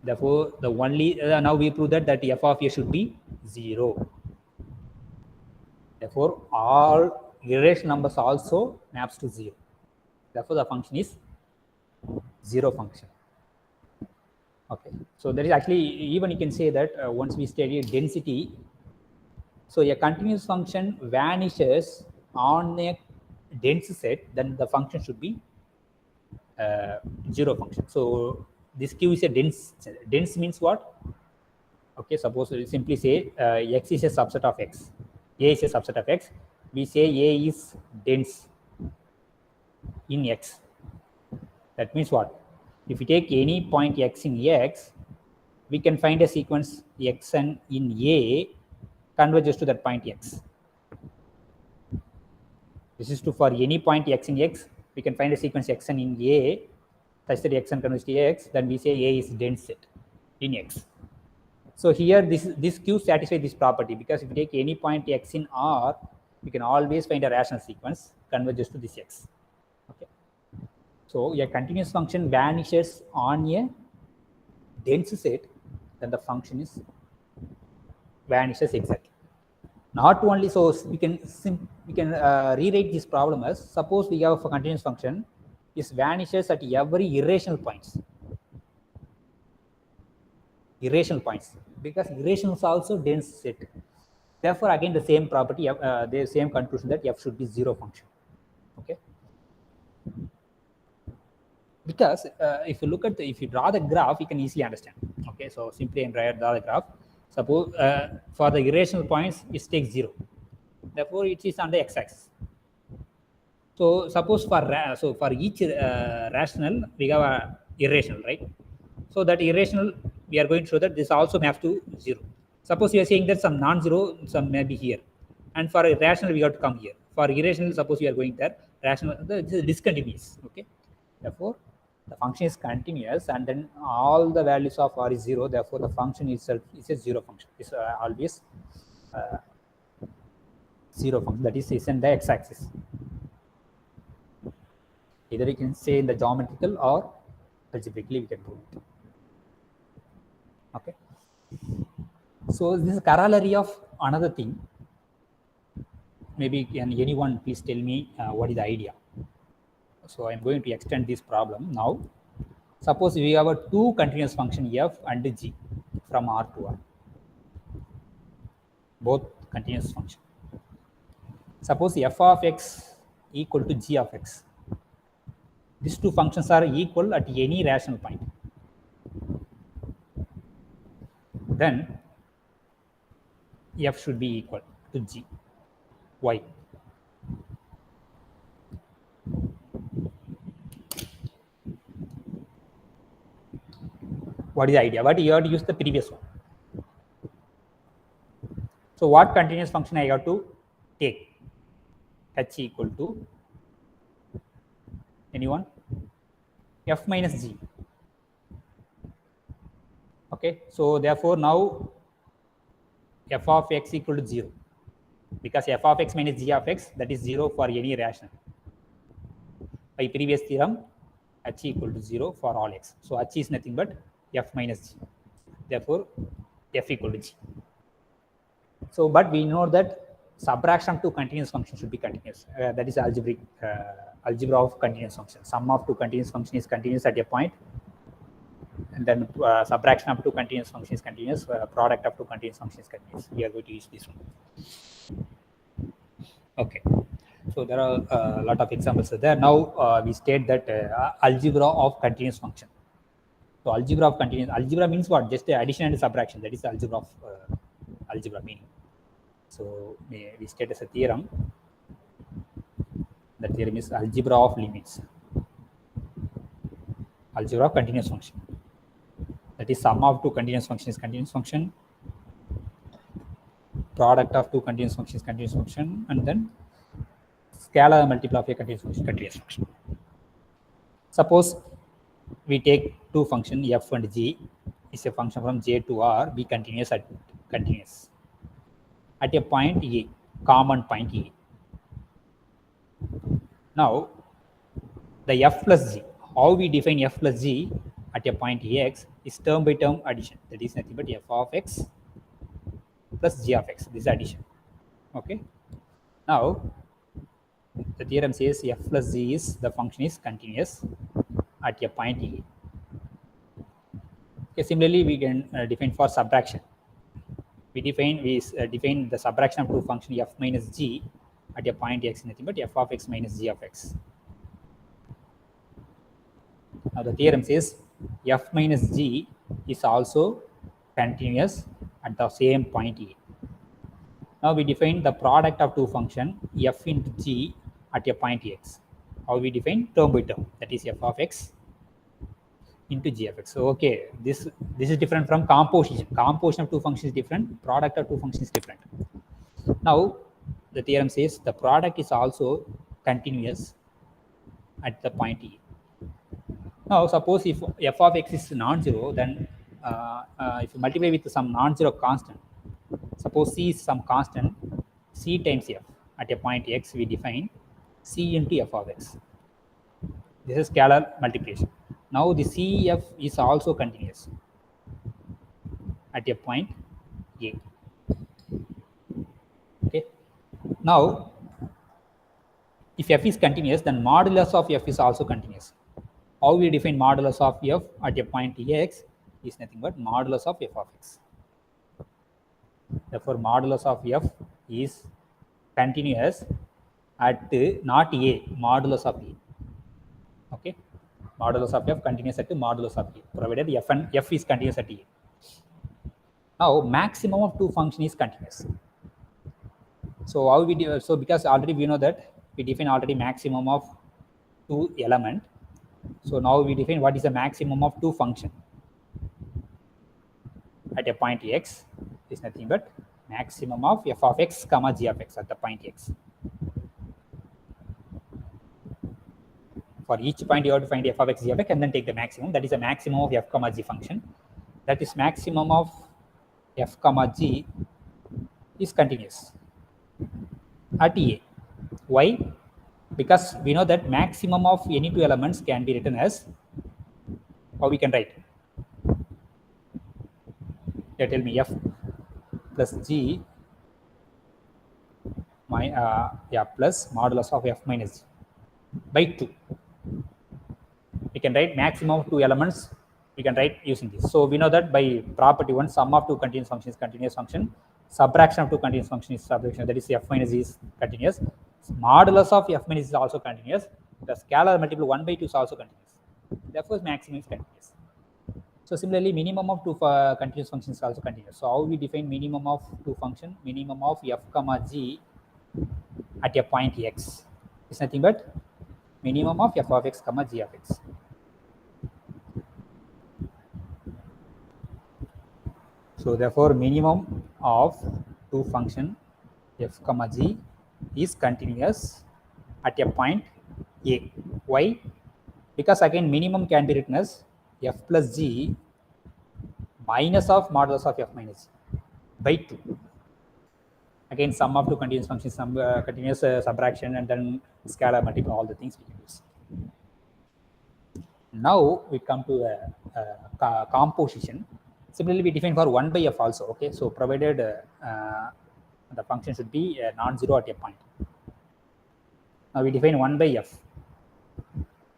Speaker 1: therefore the only now we prove that f of a should be 0. Therefore all irrational numbers also maps to 0. Therefore the function is 0 function. Okay, so there is actually, even you can say that once we study density, so a continuous function vanishes on a dense set, then the function should be 0 function. So this q is a dense means what? Okay, suppose we simply say x is a subset of x, a is a subset of x, we say a is dense in x. That means what? If we take any point x in x, we can find a sequence xn in a converges to that point x. This is true for any point x in x, we can find a sequence xn in a such that xn converges to x, then we say a is dense set in x. So here this q satisfies this property, because if you take any point x in R, we can always find a rational sequence converges to this x. Okay. So a continuous function vanishes on a dense set, then the function is vanishes exactly. Not only so, we can rewrite this problem as, suppose we have a continuous function is vanishes at every irrational points. Irrational points, because irrational is also dense set. Therefore, again the same property, the same conclusion that f should be 0 function. Okay. Because if you look at if you draw the graph, you can easily understand. Okay, so simply draw the graph. Suppose for the irrational points, it takes 0. Therefore, it is on the x-axis. So suppose for each rational, we have a irrational, right? So that irrational, we are going to show that this also maps to 0. Suppose you are saying that some non-zero, some may be here, and for a rational, we have to come here. For irrational, suppose we are going there, rational, this is discontinuous. Okay, therefore the function is continuous, and then all the values of R is 0. Therefore, the function itself is a 0 function. It's always 0 function. That is in the x-axis. Either you can say in the geometrical or algebraically we can prove it. Okay. So this is corollary of another thing. Maybe can anyone please tell me what is the idea? So I'm going to extend this problem now. Suppose we have a two continuous function f and g from R to R, both continuous function. Suppose f of x equal to g of x. These two functions are equal at any rational point. Then f should be equal to g. Why? What is the idea? But you have to use the previous one. So what continuous function I have to take? H equal to anyone? F minus g. Okay, so therefore now f of x equal to 0, because f of x minus g of x, that is 0 for any rational. By previous theorem, h equal to 0 for all x. So h is nothing but f minus g. Therefore, f equal to g. So, but we know that subtraction of two continuous functions should be continuous. That is algebraic algebra of continuous functions. Sum of two continuous function is continuous at a point, and then subtraction of two continuous function is continuous. Product of two continuous function is continuous. We are going to use this one. Okay. So there are a lot of examples there. Now we state that algebra of continuous function. So algebra of continuous, algebra means what? Just addition and subtraction. That is the algebra of algebra meaning. So we state as a theorem. The theorem is algebra of limits. Algebra of continuous function. That is sum of two continuous function is continuous function. Product of two continuous function is continuous function, and then scalar multiple of a continuous function. Suppose we take two function f and g is a function from j to r, be continuous at a point a, common point a. Now the f plus g, how we define f plus g at a point x is term by term addition. That is nothing but f of x plus g of x. This is addition. Okay. Now the theorem says f plus g is the function is continuous at a point a. Okay, similarly, we can define for subtraction. We define the subtraction of two function f minus g at a point x, nothing but f of x minus g of x. Now the theorem says f minus g is also continuous at the same point a. Now we define the product of two function f into g at a point x. How we define? Term by term. That is f of x into g of x. So okay, this is different from composition. Composition of two functions is different. Product of two functions is different. Now the theorem says the product is also continuous at the point e. Now suppose if f of x is non-zero, then if you multiply with some non-zero constant, suppose c is some constant c times f at a point x, we define c into f of x. This is scalar multiplication. Now the cf is also continuous at a point a. Okay. Now if f is continuous, then modulus of f is also continuous. How we define modulus of f at a point x is nothing but modulus of f of x. Therefore modulus of f is continuous at not a, modulus of a. Okay. Modulus of f continuous at modulus of a, provided f is continuous at a. Now maximum of two function is continuous. So how we do? So because already we know that we define already maximum of two element. So now we define what is the maximum of two function at a point x is nothing but maximum of f of x comma g of x at the point x. For each point you have to find f of x, g of x, and then take the maximum. That is the maximum of f comma g function. That is maximum of f comma g is continuous at a. Why? Because we know that maximum of any two elements can be written as, how we can write? Yeah, tell me. plus g plus modulus of f minus g by 2. We can write maximum of 2 elements. We can write using this. So we know that by property 1, sum of 2 continuous function is continuous function, subtraction of 2 continuous function is subtraction, that is f minus is continuous, modulus of f minus is also continuous, the scalar multiple 1 by 2 is also continuous, therefore maximum is continuous. So similarly, minimum of 2 continuous functions is also continuous. So how we define minimum of 2 function? Minimum of f comma g at a point x is nothing but minimum of f of x comma g of x. So therefore, minimum of 2 function f comma g is continuous at a point a. Why? Because again minimum can be written as f plus g minus of modulus of f minus g by 2. Again, sum of 2 continuous functions, some continuous subtraction, and then scalar multiple, all the things we can use. Now we come to composition. Similarly, we define for 1 by f also. Okay, so provided the function should be non-zero at a point. Now we define 1 by f.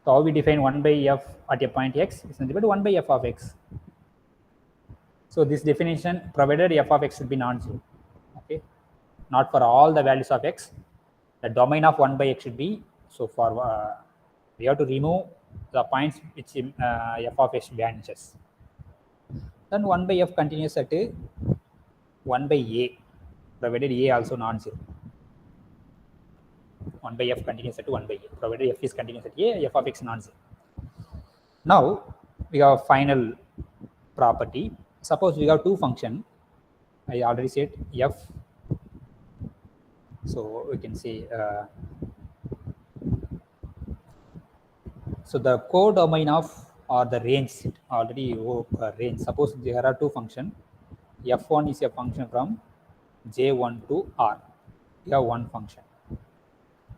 Speaker 1: So how we define 1 by f at a point x is nothing but 1 by f of x. So this definition, provided f of x should be non-zero. Okay, not for all the values of x. The domain of 1 by x should be, so for we have to remove the points which f of x vanishes. Then 1 by f continues at 1 by a, provided a also non-zero. 1 by f continues at 1 by a, provided f is continuous at a, f of x non-zero. Now we have a final property. Suppose we have 2 function. I already said f. So we can say so the codomain of or the range set already range. Suppose there are 2 functions. f1 is a function from j1 to r. We have 1 function,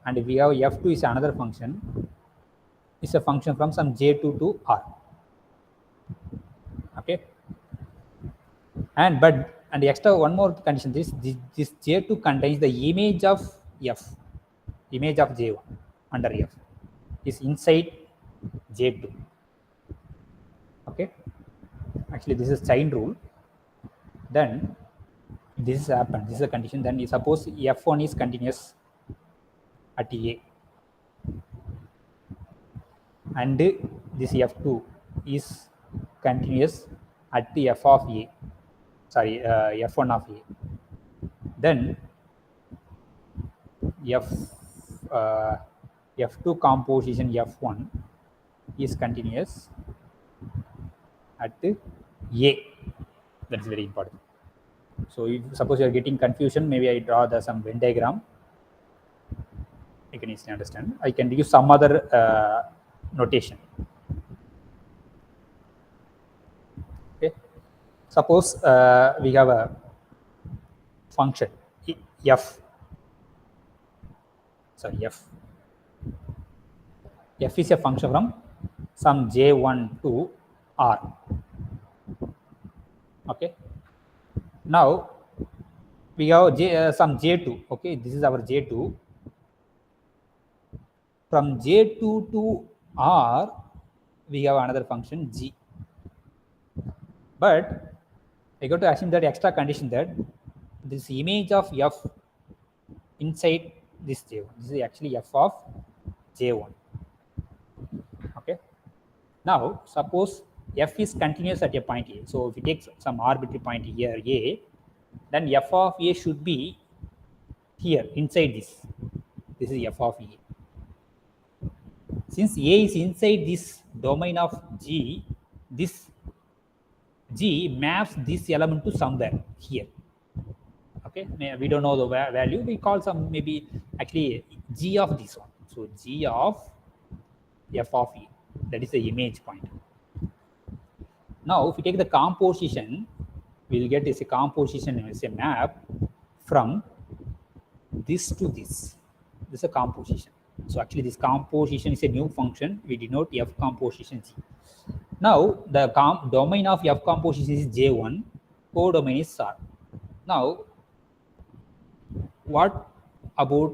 Speaker 1: and we have f2 is another function. It's a function from some j2 to r. Okay, and extra one more condition. This j2 contains the image of f, image of j1 under f is inside j2. Okay, actually this is chain rule. Then this happens. This is a condition. Then suppose f1 is continuous at a, and this f2 is continuous at the f of a. Sorry, f1 of a. Then f2 composition f1 is continuous at a. That is very important. So if suppose you are getting confusion, maybe I draw some Venn diagram. You can easily understand. I can use some other notation. Okay. Suppose we have a function f. Sorry, f. F is a function from some j1 to r. Okay. Now we have some j2. Okay, this is our j2. From j2 to r, we have another function g. But I got to assume that extra condition that this image of f inside this j1. This is actually f of j1. Okay. Now suppose f is continuous at a point a. So if we take some arbitrary point here a, then f of a should be here inside this. This is f of a. Since a is inside this domain of g, this g maps this element to somewhere here. Okay, we don't know the value. We call some maybe actually g of this one. So g of f of e, that is the image point. Now if we take the composition, we will get is a composition is a map from this to this. This is a composition. So actually this composition is a new function. We denote f composition g. Now the domain of f composition is j1, codomain is r. Now, what about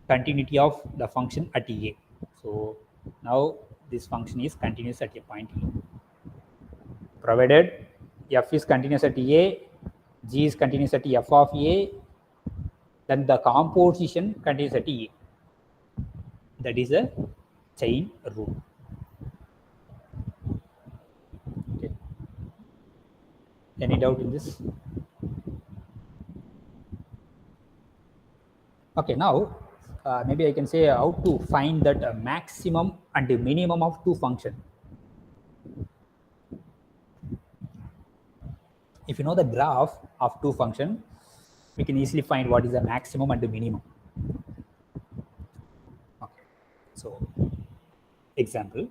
Speaker 1: continuity of the function at A? So now this function is continuous at a point E. Provided f is continuous at A, g is continuous at f of A, then the composition continues at A. That is a chain rule. Okay. Any doubt in this? Okay, now maybe I can say how to find that maximum and the minimum of two function. If you know the graph of two function, we can easily find what is the maximum and the minimum. Okay. So example,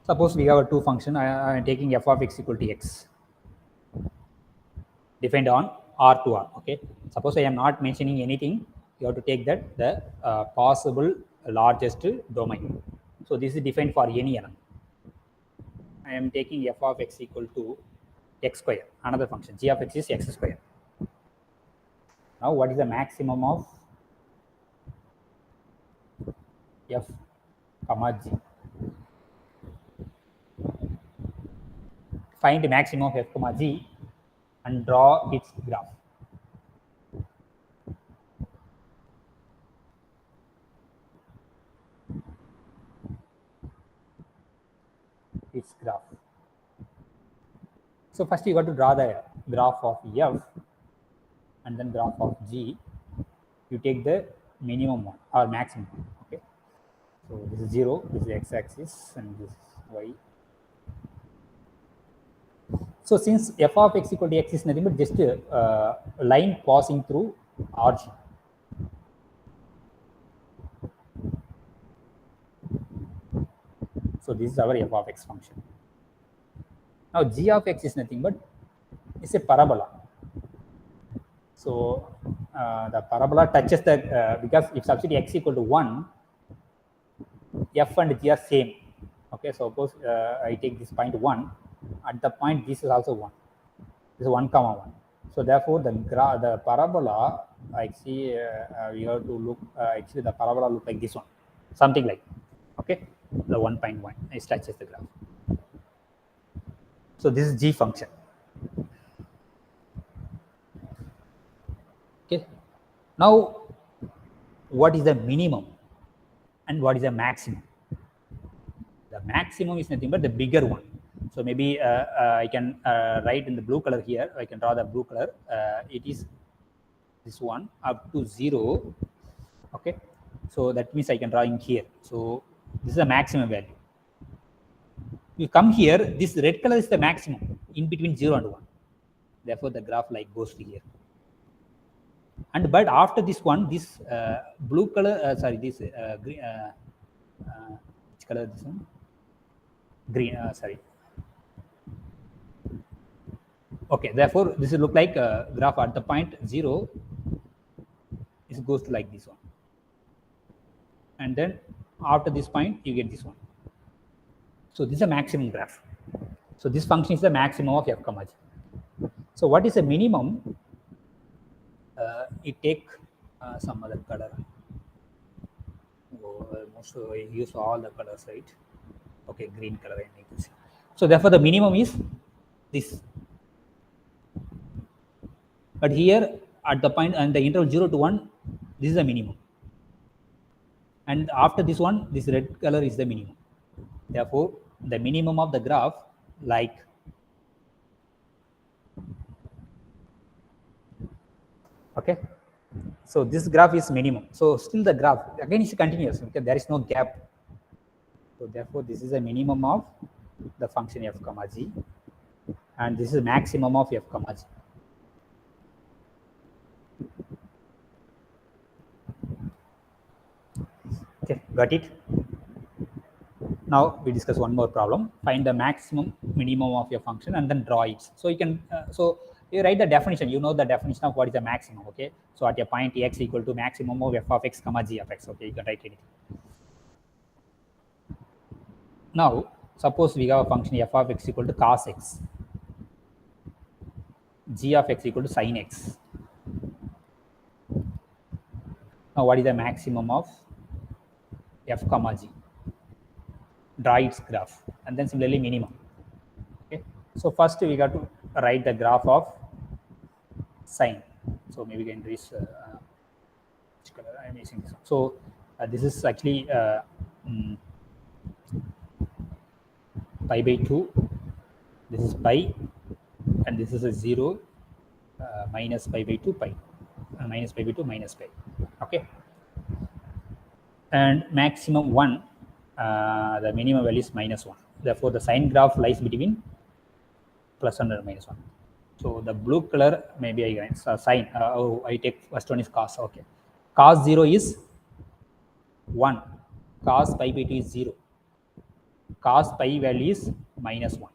Speaker 1: suppose we have a two function. I am taking f of x equal to x defined on R to R. Okay. Suppose I am not mentioning anything, you have to take that the possible largest domain. So this is defined for any element. I am taking f of x equal to x square, another function. G of x is x square. Now, what is the maximum of f comma g? Find the maximum of f comma g and draw its graph. Its graph. So first you got to draw the graph of f and then graph of g. You take the minimum one or maximum. Okay. So this is 0, this is x-axis, and this is y. So since f of x equal to x is nothing but just a line passing through origin. So this is our f of x function. Now g of x is nothing but it's a parabola. So the parabola touches the because if substitute x equal to 1, f and g are same. Okay, so suppose I take this point 1. At the point this is also 1. This is 1 comma 1. So therefore the parabola actually we have to look actually the parabola look like this one, something like, okay, the 1.1 it touches the graph. So this is g function. Okay. Now, what is the minimum and what is the maximum? The maximum is nothing but the bigger one. So maybe I can write in the blue color here. I can draw the blue color. It is this one up to 0. Okay. So that means I can draw in here. So this is the maximum value. You come here, this red color is the maximum in between 0 and 1. Therefore, the graph like goes to here. And but after this one, this blue color, this green, which color this one? Green, Okay, therefore, this will look like a graph at the point 0. It goes to like this one. And then after this point, you get this one. So this is a maximum graph. So this function is the maximum of f comma g. So what is the minimum? It take some other color. Almost I use all the colors, right? Okay, green color I make this. So therefore the minimum is this. But here at the point and the interval 0 to 1, this is the minimum. And after this one, this red color is the minimum. Therefore, the minimum of the graph like okay. So this graph is minimum. So still the graph again is continuous because there is no gap. So therefore, this is a minimum of the function f comma g, and this is maximum of f comma g. Okay, got it. Now we discuss one more problem. Find the maximum minimum of your function and then draw it. So you can so you write the definition. You know the definition of what is the maximum. Okay. So at a point x equal to maximum of f of x comma g of x. Okay, you can write anything. Now Suppose we have a function f of x equal to cos x, g of x equal to sin x. Now what is the maximum of f comma g? Draw its graph, and then similarly minimum. Okay, so first we got to write the graph of sine. So maybe we can reach which color I am using this one. So this is actually pi by 2, this is pi, and this is a 0, minus pi by 2 pi, minus pi by 2 minus pi. Okay, and maximum 1, the minimum value is minus 1. Therefore the sine graph lies between plus and minus 1. So the blue color maybe I sine. Oh, I take first one is cos. Okay, cos 0 is 1, cos pi by 2 is 0, cos pi value is minus 1.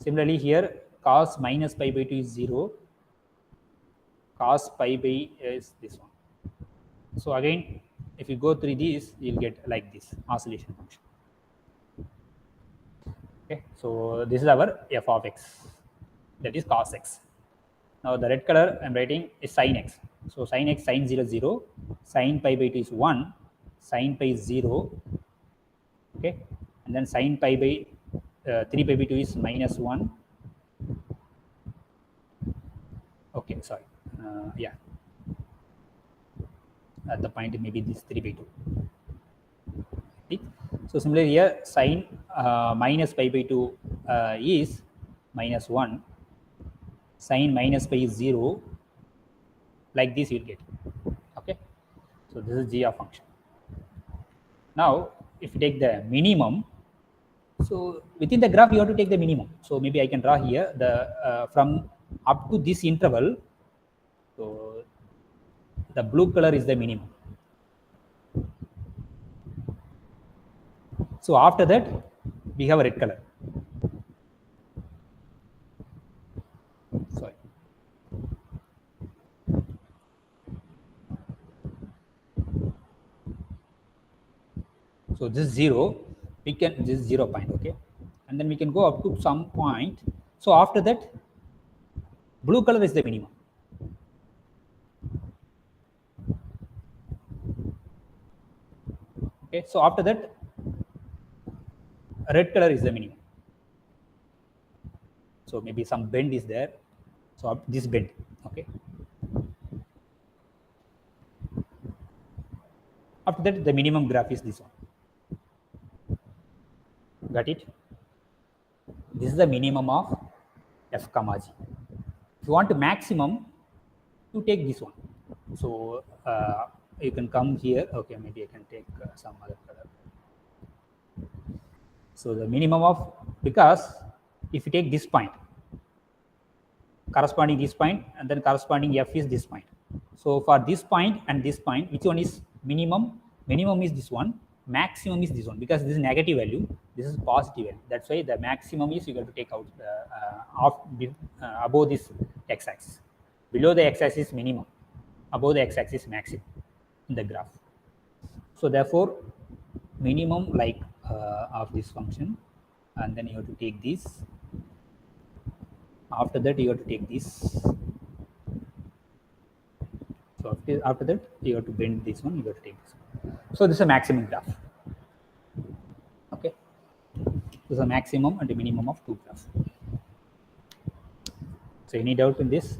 Speaker 1: Similarly here cos minus pi by 2 is 0, cos pi by is this one. So again, if you go through these, you'll get like this oscillation function. Okay, so this is our f of x, that is cos x. Now the red color I'm writing is sin x. So sin x, sin 0 0, sin pi by 2 is 1, sin pi is 0. Okay, and then sin pi by 3 pi by 2 is minus 1. Okay, sorry, yeah, at the point maybe this 3 by 2. Okay. So similarly here sin minus pi by 2 is minus 1, sin minus pi is 0, like this you will get. Okay, so this is g of function. Now if you take the minimum, so within the graph you have to take the minimum. So maybe I can draw here the from up to this interval. So the blue color is the minimum. So after that we have a red color. Sorry. So this is 0, we can, this is 0 point, okay, and then we can go up to some point. So after that blue color is the minimum. Okay, so after that red color is the minimum. So maybe some bend is there, so this bend. Okay, after that the minimum graph is this one. Got it? This is the minimum of f comma g. If you want to maximum, you take this one. So you can come here. Okay, maybe I can take some other color. So the minimum of, because if you take this point, corresponding this point, and then corresponding f is this point. So for this point and this point, which one is minimum? Minimum is this one, maximum is this one, because this is negative value, this is positive value. That's why the maximum is you got to take out above this x-axis. Below the x-axis minimum, above the x-axis maximum in the graph. So therefore minimum like of this function, and then you have to take this. After that you have to take this. So after that you have to bend this one, you have to take this one. So this is a maximum graph. Okay, this is a maximum and a minimum of two graphs. So any doubt in this?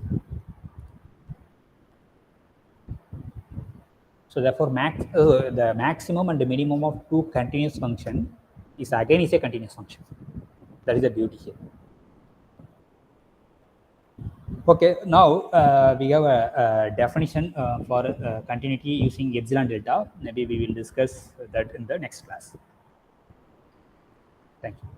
Speaker 1: So therefore the maximum and the minimum of two continuous function is again is a continuous function. That is the beauty here. Okay, now we have a definition for continuity using epsilon delta. Maybe we will discuss that in the next class. Thank you.